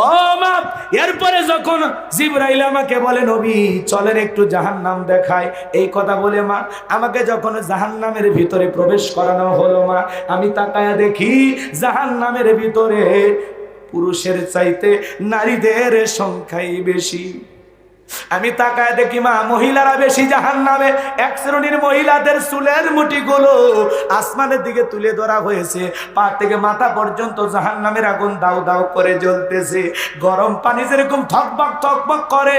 ও মা, এরপরে যখন জিবরাইল আমাকে বলে, নবী চলেন একটু জাহান্নাম দেখায়, এই কথা বলে মা আমাকে যখন জাহান্নামের ভিতরে প্রবেশ করানো হলো, মা আমি তাকায়া দেখি জাহান্নামের ভিতরে পুরুষের চাইতে নারীদের সংখ্যাই বেশি। আমি তাকায় দেখি মা মহিলারা বেশি জাহান্নামে। 1 শ্রেণীর মহিলাদের চুলের মুঠিগুলো আসমানের দিকে তুলে ধরা হয়েছে, পা থেকে মাথা পর্যন্ত জাহান্নামের আগুন দাউ দাউ করে জ্বলতেছে। গরম পানি যেরকম থকবক থকবক করে,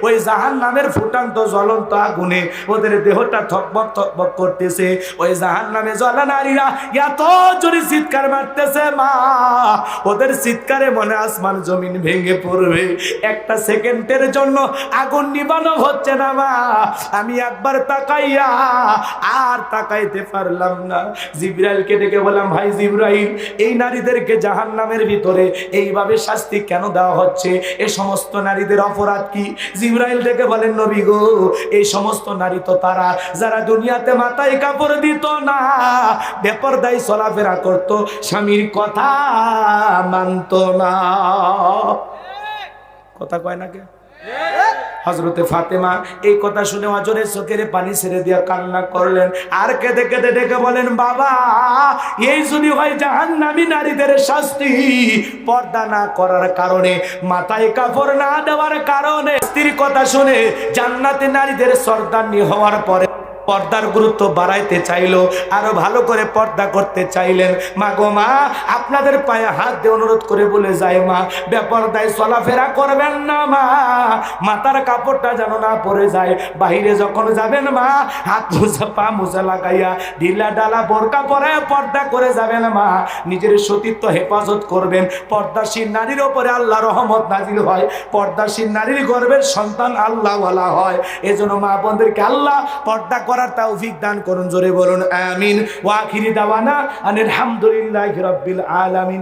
ওই জাহান্নামের ফুটান্ত জ্বলন্ত আগুনে ওদের দেহটা থকবক থকবক করতেছে। ওই জাহান্নামে জ্বলা নারীরা এত জোরে চিৎকার মারতেছে মা, ওদের চিৎকারে মনে আসমান জমিন ভেঙে পড়বে। 1 সেকেন্ডের জন্য আগুন নিবানো হচ্ছে না মা। আমি একবার তাকাইয়া আর তাকাইতে পারলাম না। জিবরাইলকে ডেকে বললাম, ভাই জিবরাইল, এই নারীদেরকে জাহান্নামের ভিতরে এইভাবে শাস্তি কেন দেওয়া হচ্ছে? এই সমস্ত নারীদের অপরাধ কি? জিবরাইল ডেকে বলেন, নবী গো, এই সমস্ত নারী তো তারা যারা দুনিয়াতে মাথায় কাপড় দিত না, বেপরদায় চলাফেরা করত, স্বামীর কথা মানত না। কথা কয় না কে? হযরতে ফাতেমা এই কথা শুনে অজরে চোখের পানি ছেড়ে দিয়ে কান্না করলেন, আর কেঁদে কেঁদে ডেকে বলেন, বাবা এই যদি হয় জাহান্নামী নারীদের শাস্তি, পর্দা না করার কারণে, মাথায় কাপড় না দেওয়ার কারণে, স্ত্রীর কথা শুনে জান্নাতে নারীদের সর্দারনি হওয়ার পরে পর্দার গুরুত্ব বাড়াইতে চাইলো, আরো ভালো করে পর্দা করতে চাইলেন। মা গো মা, আপনাদের পায়ে হাত দিয়ে অনুরোধ করে বলে যায় মা, বেপরদায় চলাফেরা করবেন না মা, মাথার কাপড়টা যেন না পড়ে যায়। বাহিরে যখন যাবেন মা, হাত মুছা পা মুছা লাগাইয়া ঢিলা ডালা বোরকা পরে পর্দা করে যাবেন মা। নিজের সতীত্ব হেফাজত করবেন। পর্দাশীল নারীর ওপরে আল্লাহ রহমত নাজিল হয়, পর্দাশীল নারীর গর্ভের সন্তান আল্লাহ ওয়ালা হয়। এজন্য মা বোনদেরকে আল্লাহ পর্দা করার তৌফিক দান করুন। জোরে বলুন আমিন। ওয়া আখিরি দাওয়ানা আনিল হামদুলিল্লাহি রাব্বিল আলামিন।